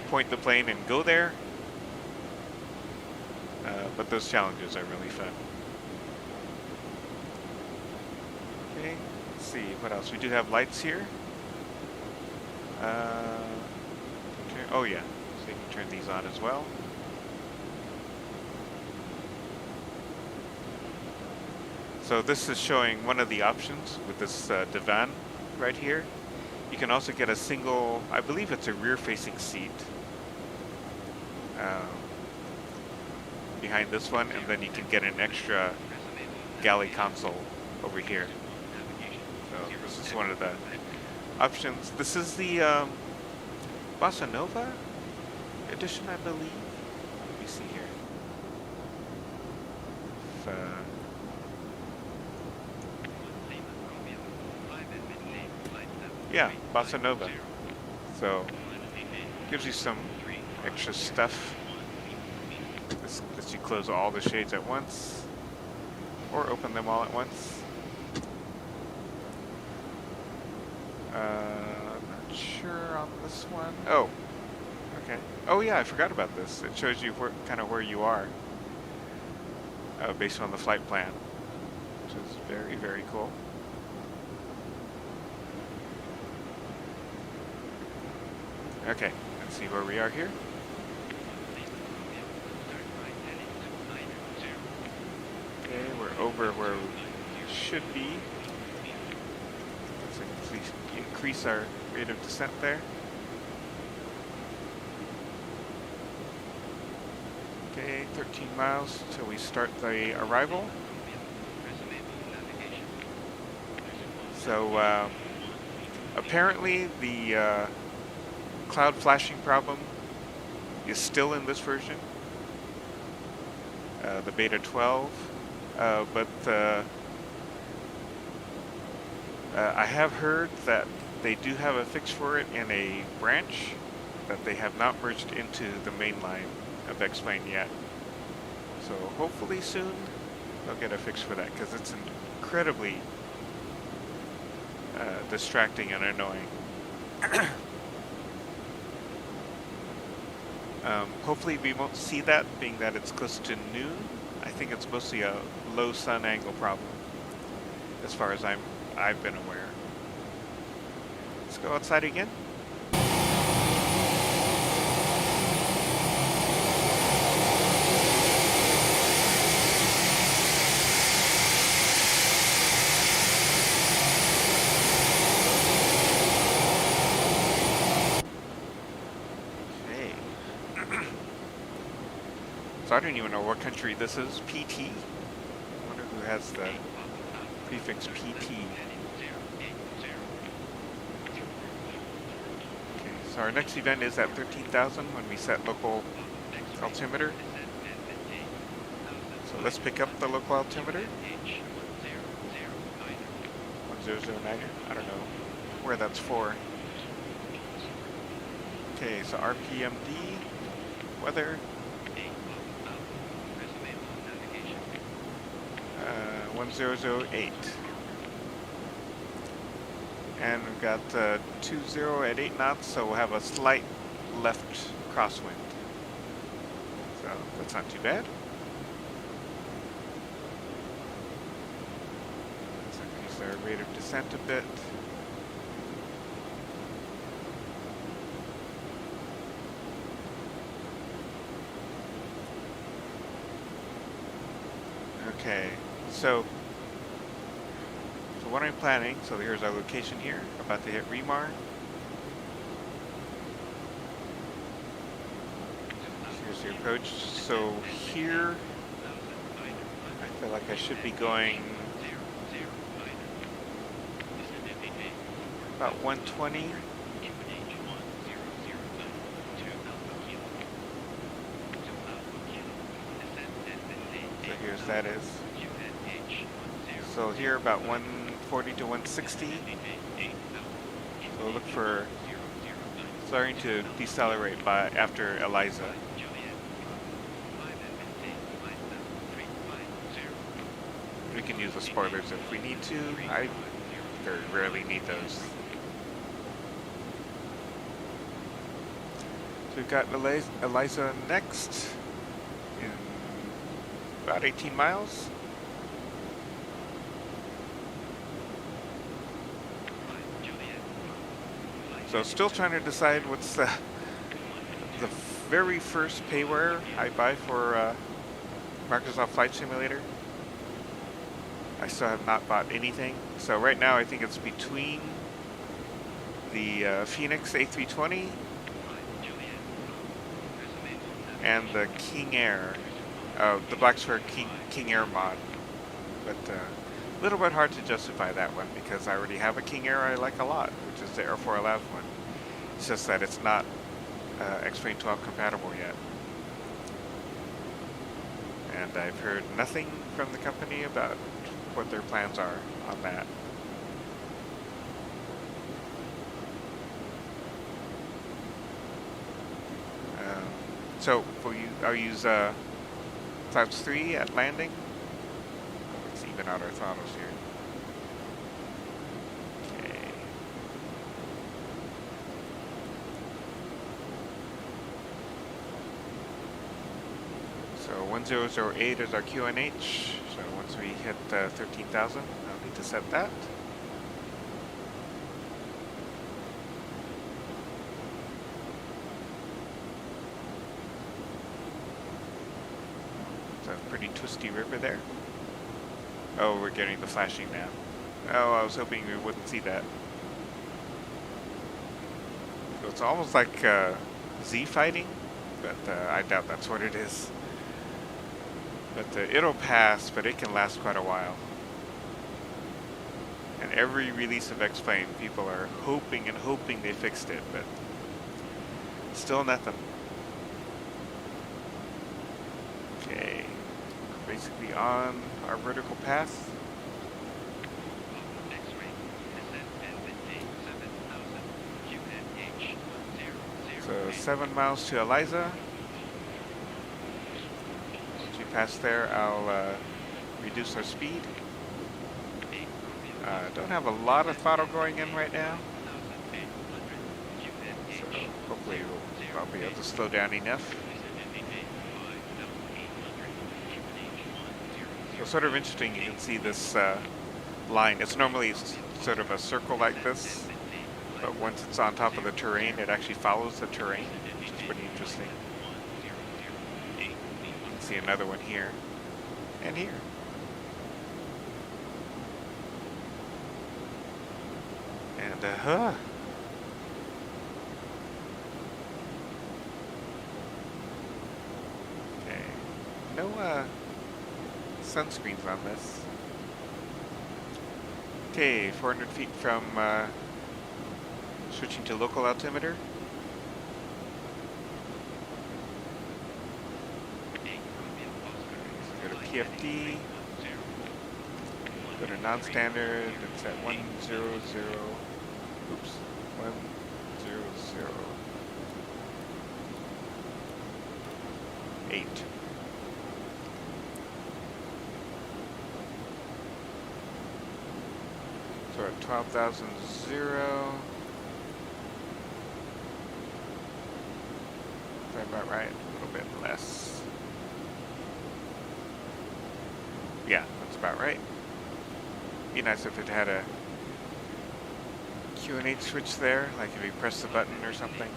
point the plane and go there. But those challenges are really fun. Okay, let's see what else. We do have lights here. Oh yeah, so you can turn these on as well. So this is showing one of the options with this divan right here. You can also get a single, I believe it's a rear-facing seat behind this one, and then you can get an extra galley console over here. So this is one of the options. This is the Bossa Nova edition, I believe. Let me see here. Yeah, Bossa Nova. So, gives you some extra stuff. This lets you close all the shades at once, or open them all at once. Not sure on this one. Oh, okay. Oh yeah, I forgot about this. It shows you kind of where you are, based on the flight plan, which is very, very cool. Okay, let's see where we are here. Okay, we're over where we should be. Let's increase our rate of descent there. Okay, 13 miles till we start the arrival. So apparently the cloud flashing problem is still in this version, the beta 12, but I have heard that they do have a fix for it in a branch that they have not merged into the main line of X-Plane yet. So hopefully soon they'll get a fix for that, because it's incredibly distracting and annoying. Hopefully we won't see that, being that it's close to noon. I think it's mostly a low sun angle problem, as far as I've been aware. Let's go outside again. So I don't even know what country this is. PT? I wonder who has the prefix PT. Okay, so our next event is at 13,000 when we set local altimeter. So let's pick up the local altimeter. 1009. I don't know where that's for. Okay, so RPMD, weather. 1008. And we've got 20 at 8 knots, so we'll have a slight left crosswind. So that's not too bad. Let's increase our rate of descent a bit. Okay, so what I'm planning, so here's our location here, about to hit Remar. Here's the approach. So here, I feel like I should be going about 120. So here's that is. So here about 140 to 160. So look for starting to decelerate by after Eliza. We can use the spoilers if we need to. I very rarely need those. So we've got Eliza next in about 18 miles. So still trying to decide what's the very first payware I buy for Microsoft Flight Simulator. I still have not bought anything. So right now I think it's between the Phoenix A320 and the King Air, the Black Square King Air mod. But a little bit hard to justify that one because I already have a King Air I like a lot, which is the Air 4 Labs one. It's just that it's not X-Plane 12 compatible yet. And I've heard nothing from the company about what their plans are on that. So I'll use Clouds 3 at landing. Let's even out our throttles here. Okay. So 1008 is our QNH. So once we hit 13,000, I'll need to set that. It's a pretty twisty river there. Oh, we're getting the flashing now. Oh, I was hoping we wouldn't see that. So it's almost like Z fighting, but I doubt that's what it is. But it'll pass, but it can last quite a while. And every release of X-Plane, people are hoping and hoping they fixed it, but still nothing. Okay, basically on our vertical path. So 7 miles to Eliza. Once we pass there, I'll reduce our speed. Don't have a lot of throttle going in right now. So hopefully I'll be able to slow down enough. So sort of interesting, you can see this line. It's normally sort of a circle like this, but once it's on top of the terrain, it actually follows the terrain, which is pretty interesting. You can see another one here, and here. And, okay. No, sunscreens on this. Okay, 400 feet from switching to local altimeter. Go to PFD. Go to non-standard. It's at 100. Oops, 100.8. So we're at 12,000 0. Is that about right? A little bit less. Yeah, that's about right. Be nice if it had a QNH switch there, like if you press the button or something.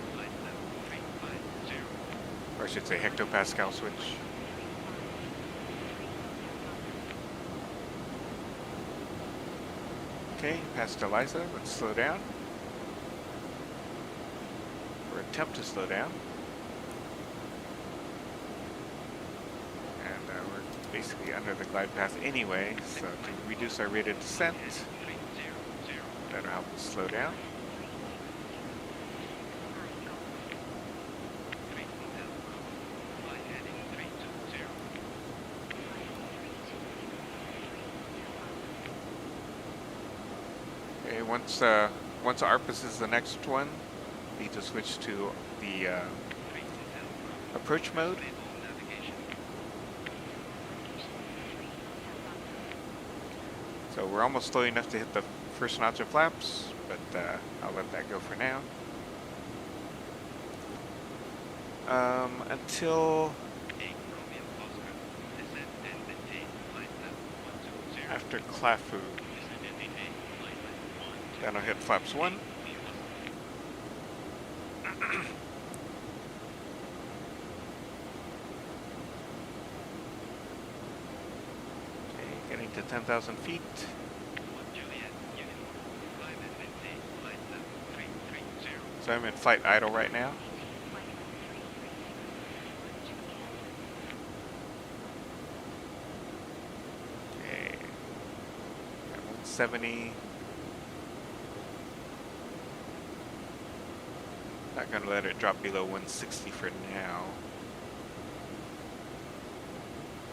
Or I should say hectopascal switch. Okay, past Eliza, let's slow down. Or attempt to slow down. And we're basically under the glide path anyway, so to reduce our rate of descent, that'll help us slow down. Okay, once ARPUS is the next one, need to switch to the approach mode. So we're almost slow enough to hit the first notch of flaps, but I'll let that go for now. Until after Clafu. Then I'll hit flaps 1. Okay, getting to 10,000 feet. So I'm in flight idle right now. Okay, at 170. Not gonna let it drop below 160 for now.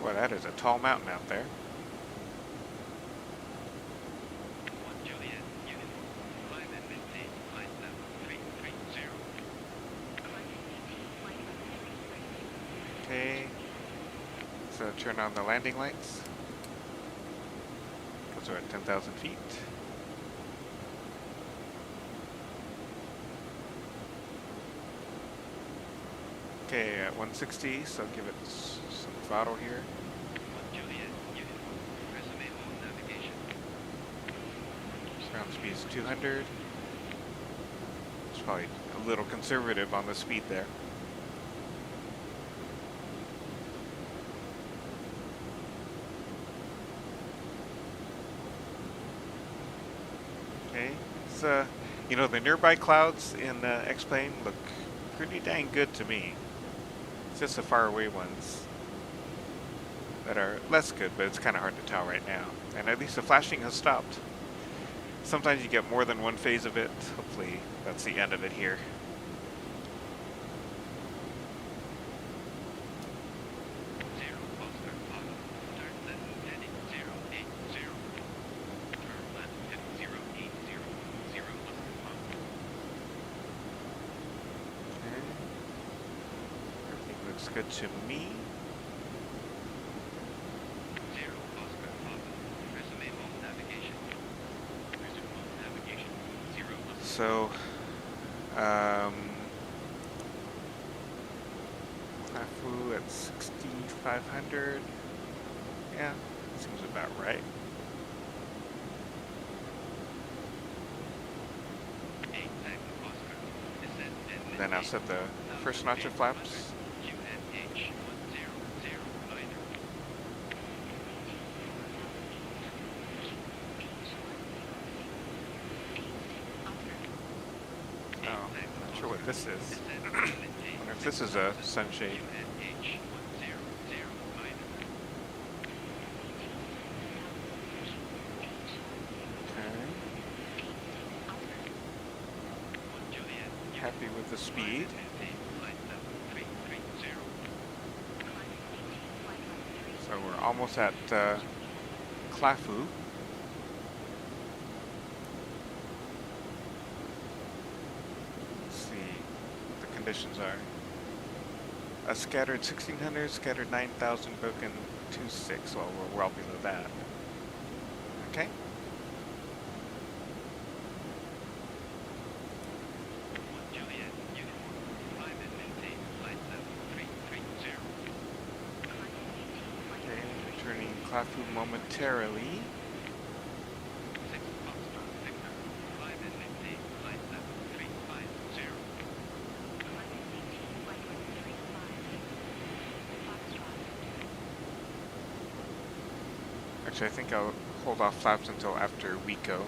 Boy, that is a tall mountain out there. Okay, so turn on the landing lights. Because we're at 10,000 feet. Okay, at 160, so give it some throttle here. Ground speed is 200. It's probably a little conservative on the speed there. Okay, so you know the nearby clouds in the X-plane look pretty dang good to me. It's just the faraway ones that are less good, but it's kind of hard to tell right now. And at least the flashing has stopped. Sometimes you get more than one phase of it. Hopefully that's the end of it here. Good to me. So, Clafu at 6,500. Yeah, seems about right. And then I'll set the first notch of flaps. This is. I wonder if this is a sunshade. Okay. Happy with the speed. So we're almost at Clafu. Conditions are a scattered 1600, scattered 9,000, broken 2.6. Well, we're well below that. Okay. Pafu momentarily. Actually, I think I'll hold off flaps until after we go.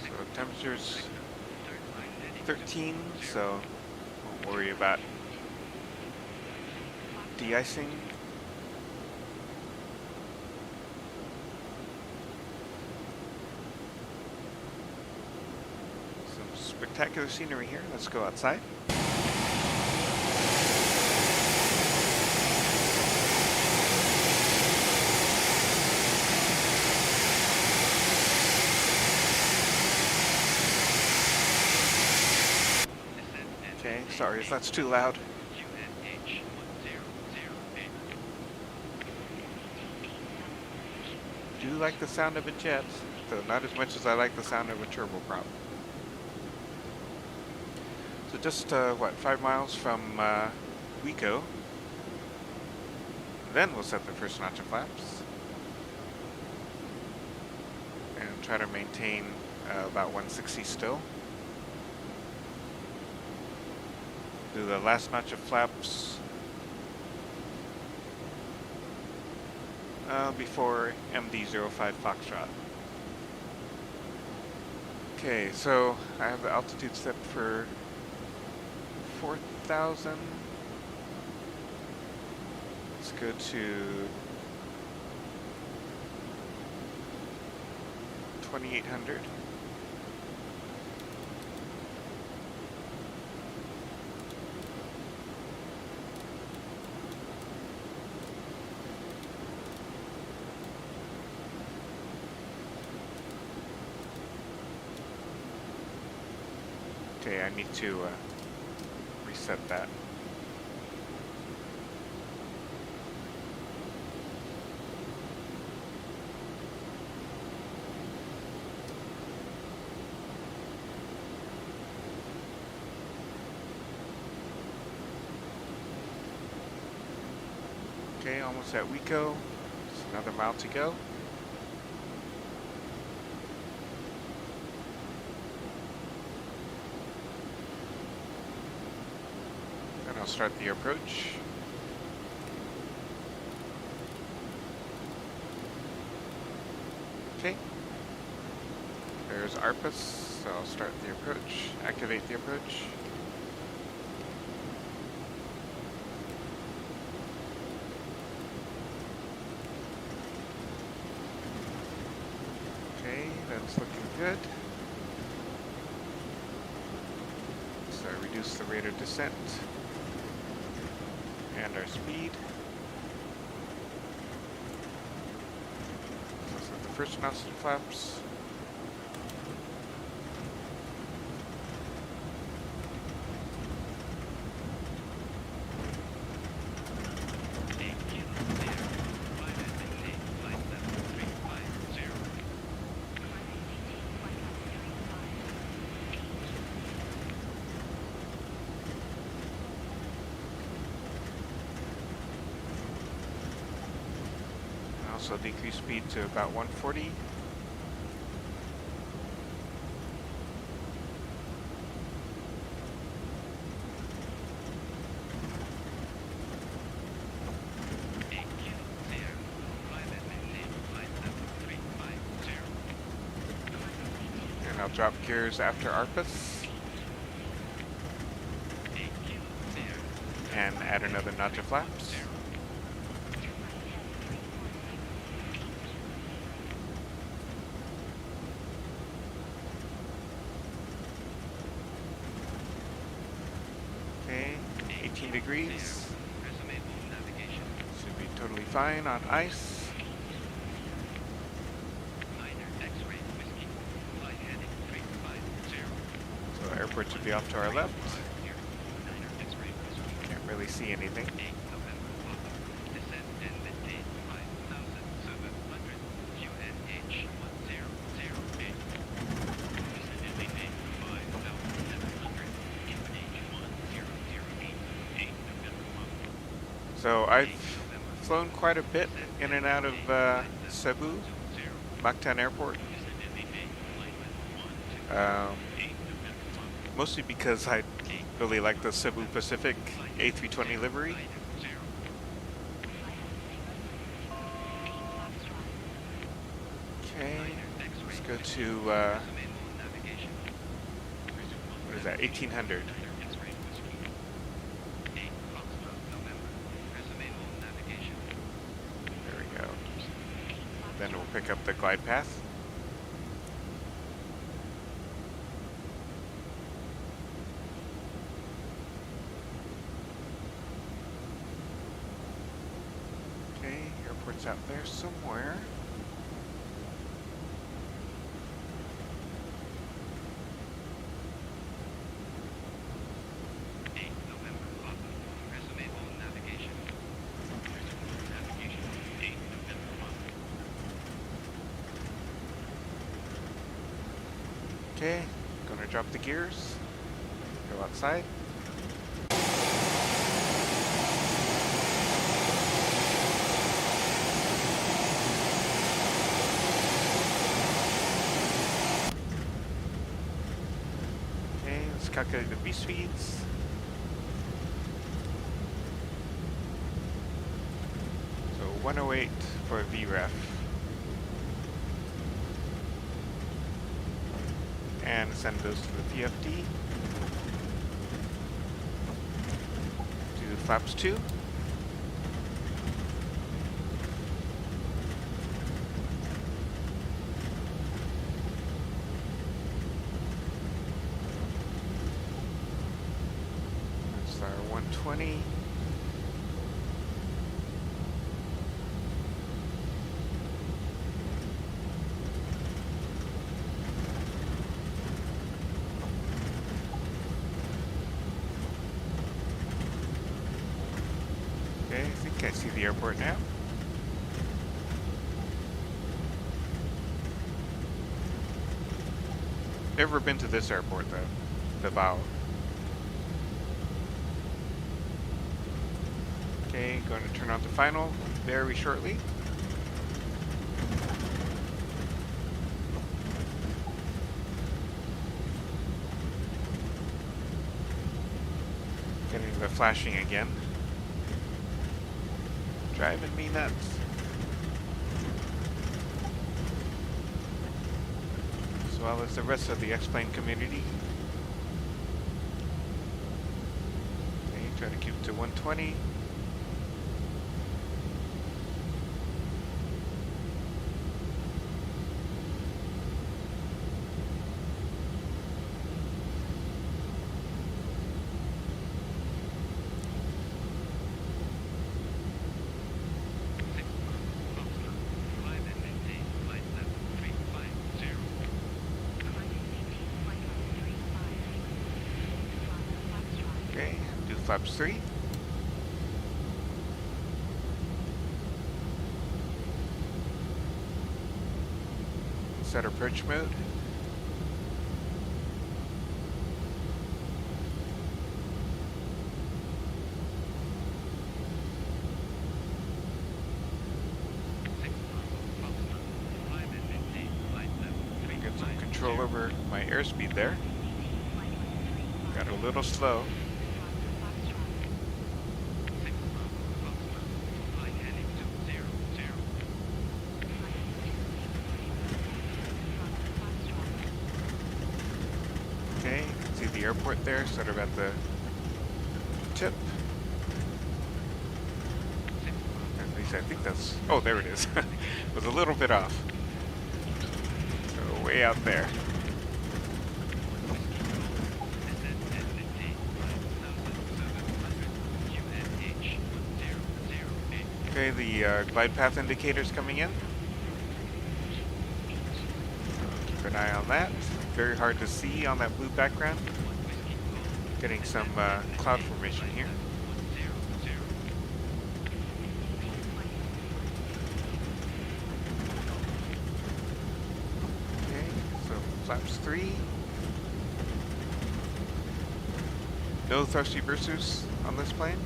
So temperature's 13, so won't worry about de-icing. Some spectacular scenery here. Let's go outside. Okay, sorry if that's too loud. Do like the sound of a jet, though not as much as I like the sound of a turboprop. So just, what, 5 miles from Waco. Then we'll set the first notch of flaps. And try to maintain about 160 still. Do the last notch of flaps before MD-05 Foxtrot. Okay, so I have the altitude set for 4,000. Let's go to 2,800. Okay, I need to reset that. Okay, almost at Waco. Just another mile to go. Then I'll start the approach. Okay. There's ARPAS, so I'll start the approach, activate the approach. Okay, that's looking good. So reduce the rate of descent and our speed. So set the first notch of flaps. Also decrease speed to about 140. And I'll drop gears after ARPAS. And add another notch of flaps. Okay, 18 degrees. Should be totally fine on ice. So the airport should be off to our left. Can't really see anything. So I've flown quite a bit in and out of Cebu, Mactan Airport. Um, Mostly because I really like the Cebu Pacific A320 livery. Okay, let's go to, what is that, 1800. There we go. Then we'll pick up the glide path. Okay, airport's out there somewhere. Okay, gonna drop the gears, go outside. Okay, let's calculate the V speeds. So 108 for VREF. And send those to the PFD. Do flaps 2. That's our 120. Okay, I think I see the airport now. Never been to this airport though, Davao. Okay, going to turn on the final very shortly. Getting the flashing again. Driving me nuts. As well as the rest of the X-Plane community. Okay, try to keep it to 120. Okay, do flaps 3. Set approach mode. Get some control over my airspeed there. Got a little slow. Okay, you can see the airport there, sort of at the tip. At least I think that's, oh, there it is. Was a little bit off. So way out there. Okay, the glide path indicator's coming in. Keep an eye on that. Very hard to see on that blue background. Getting some cloud formation here. Okay, so flaps 3. No thrust reversers on this plane.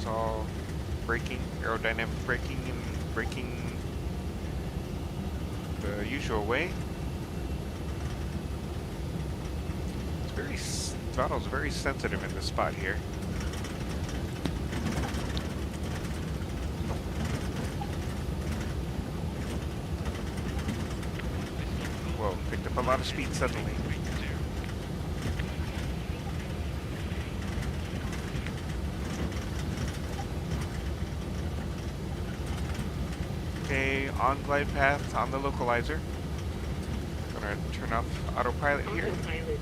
It's all braking, aerodynamic braking, and braking the usual way. It's very, throttle's very sensitive in this spot here. Whoa, picked up a lot of speed suddenly. Okay, on glide path, on the localizer. Gonna turn off autopilot here. Autopilot.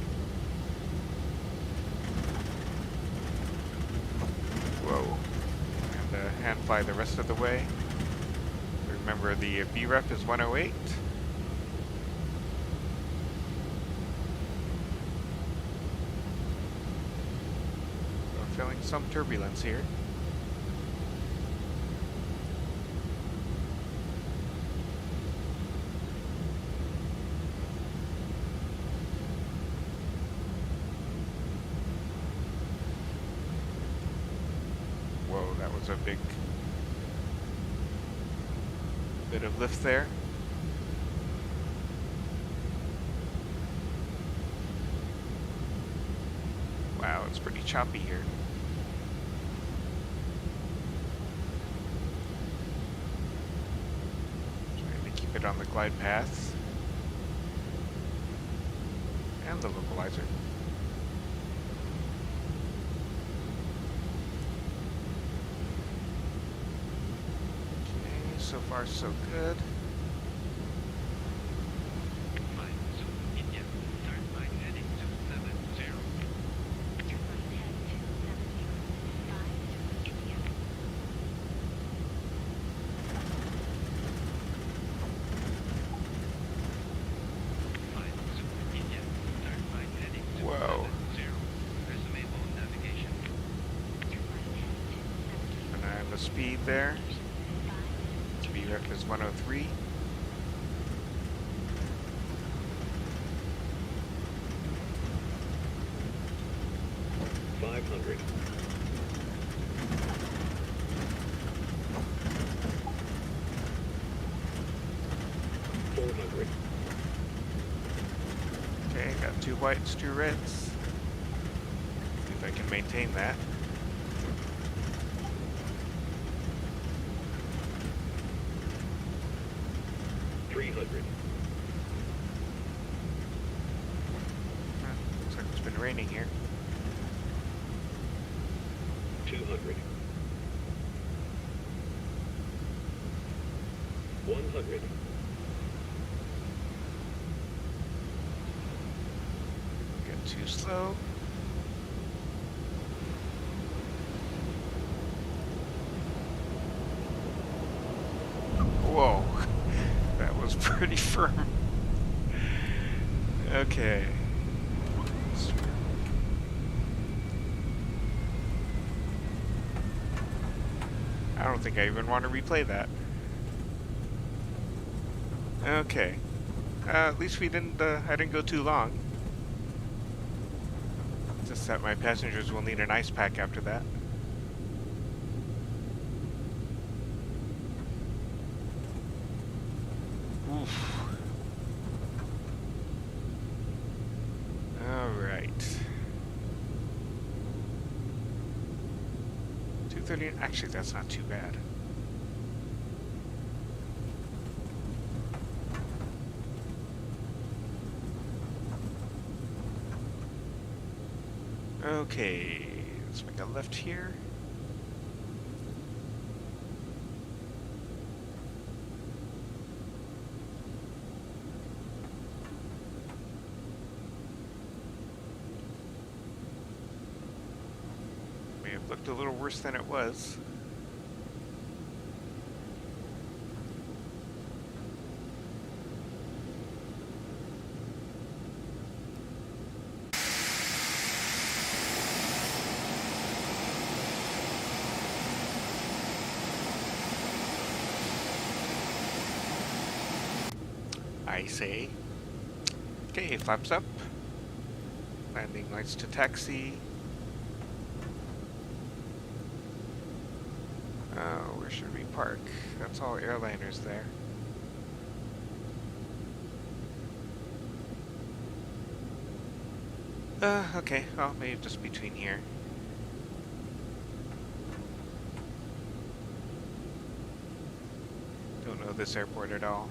Whoa. And hand fly the rest of the way. Remember the VREF is 108. We're feeling some turbulence here. Whoa, that was a big bit of lift there. Wow, it's pretty choppy here. Trying to keep it on the glide path. And the localizer. Okay, so far so good. Whoa. And I have the speed there. VREF is 103. $500. $400. Okay, got 2 whites, 2 reds. See if I can maintain that. $300. Looks like it's been raining here. $200. $100. Get too slow. Whoa, that was pretty firm. Okay. I don't think I even want to replay that. Okay. At least we didn't, I didn't go too long. Just that my passengers will need an ice pack after that. Oof. Alright. 230, actually that's not too bad. Okay, let's make a left here. May have looked a little worse than it was. I say. Okay, flaps up. Landing lights to taxi. Where should we park? That's all airliners there. Okay, well, maybe just between here. Don't know this airport at all.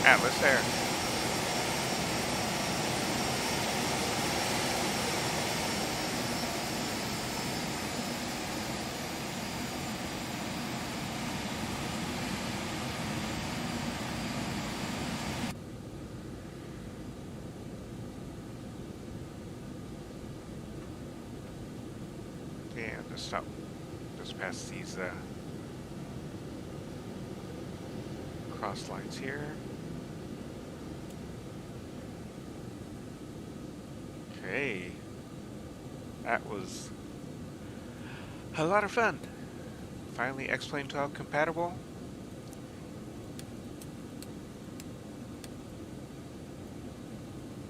Atlas there. Yeah, just stop. Just past these cross lines here. Okay. That was a lot of fun. Finally X-Plane 12 compatible.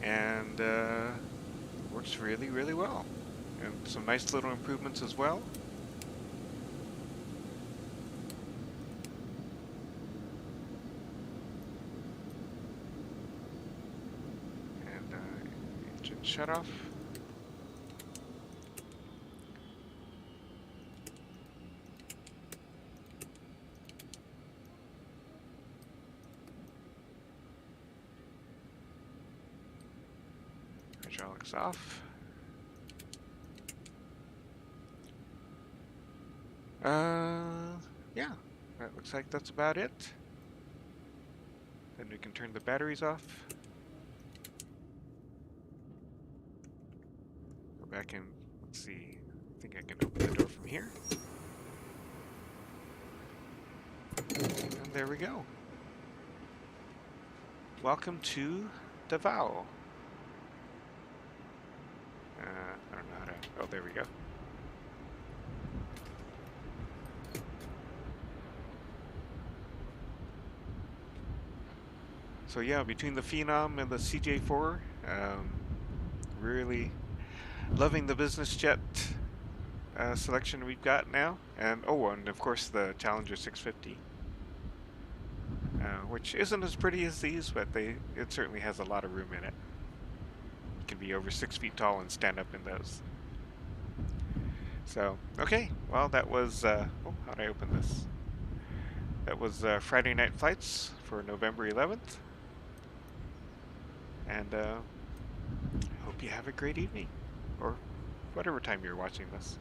And works really, really well. And some nice little improvements as well. And engine shut off. Hydraulics off. Yeah, that looks like that's about it. Then we can turn the batteries off. Go back and let's see. I think I can open the door from here. And there we go. Welcome to Davao. I don't know how to. Oh, there we go. So yeah, between the Phenom and the CJ4, really loving the business jet selection we've got now, and and of course the Challenger 650, which isn't as pretty as these, but it certainly has a lot of room in it. It can be over 6 feet tall and stand up in those. So okay, well that was how do I open this? That was Friday Night Flights for November 11th. And I hope you have a great evening, or whatever time you're watching this.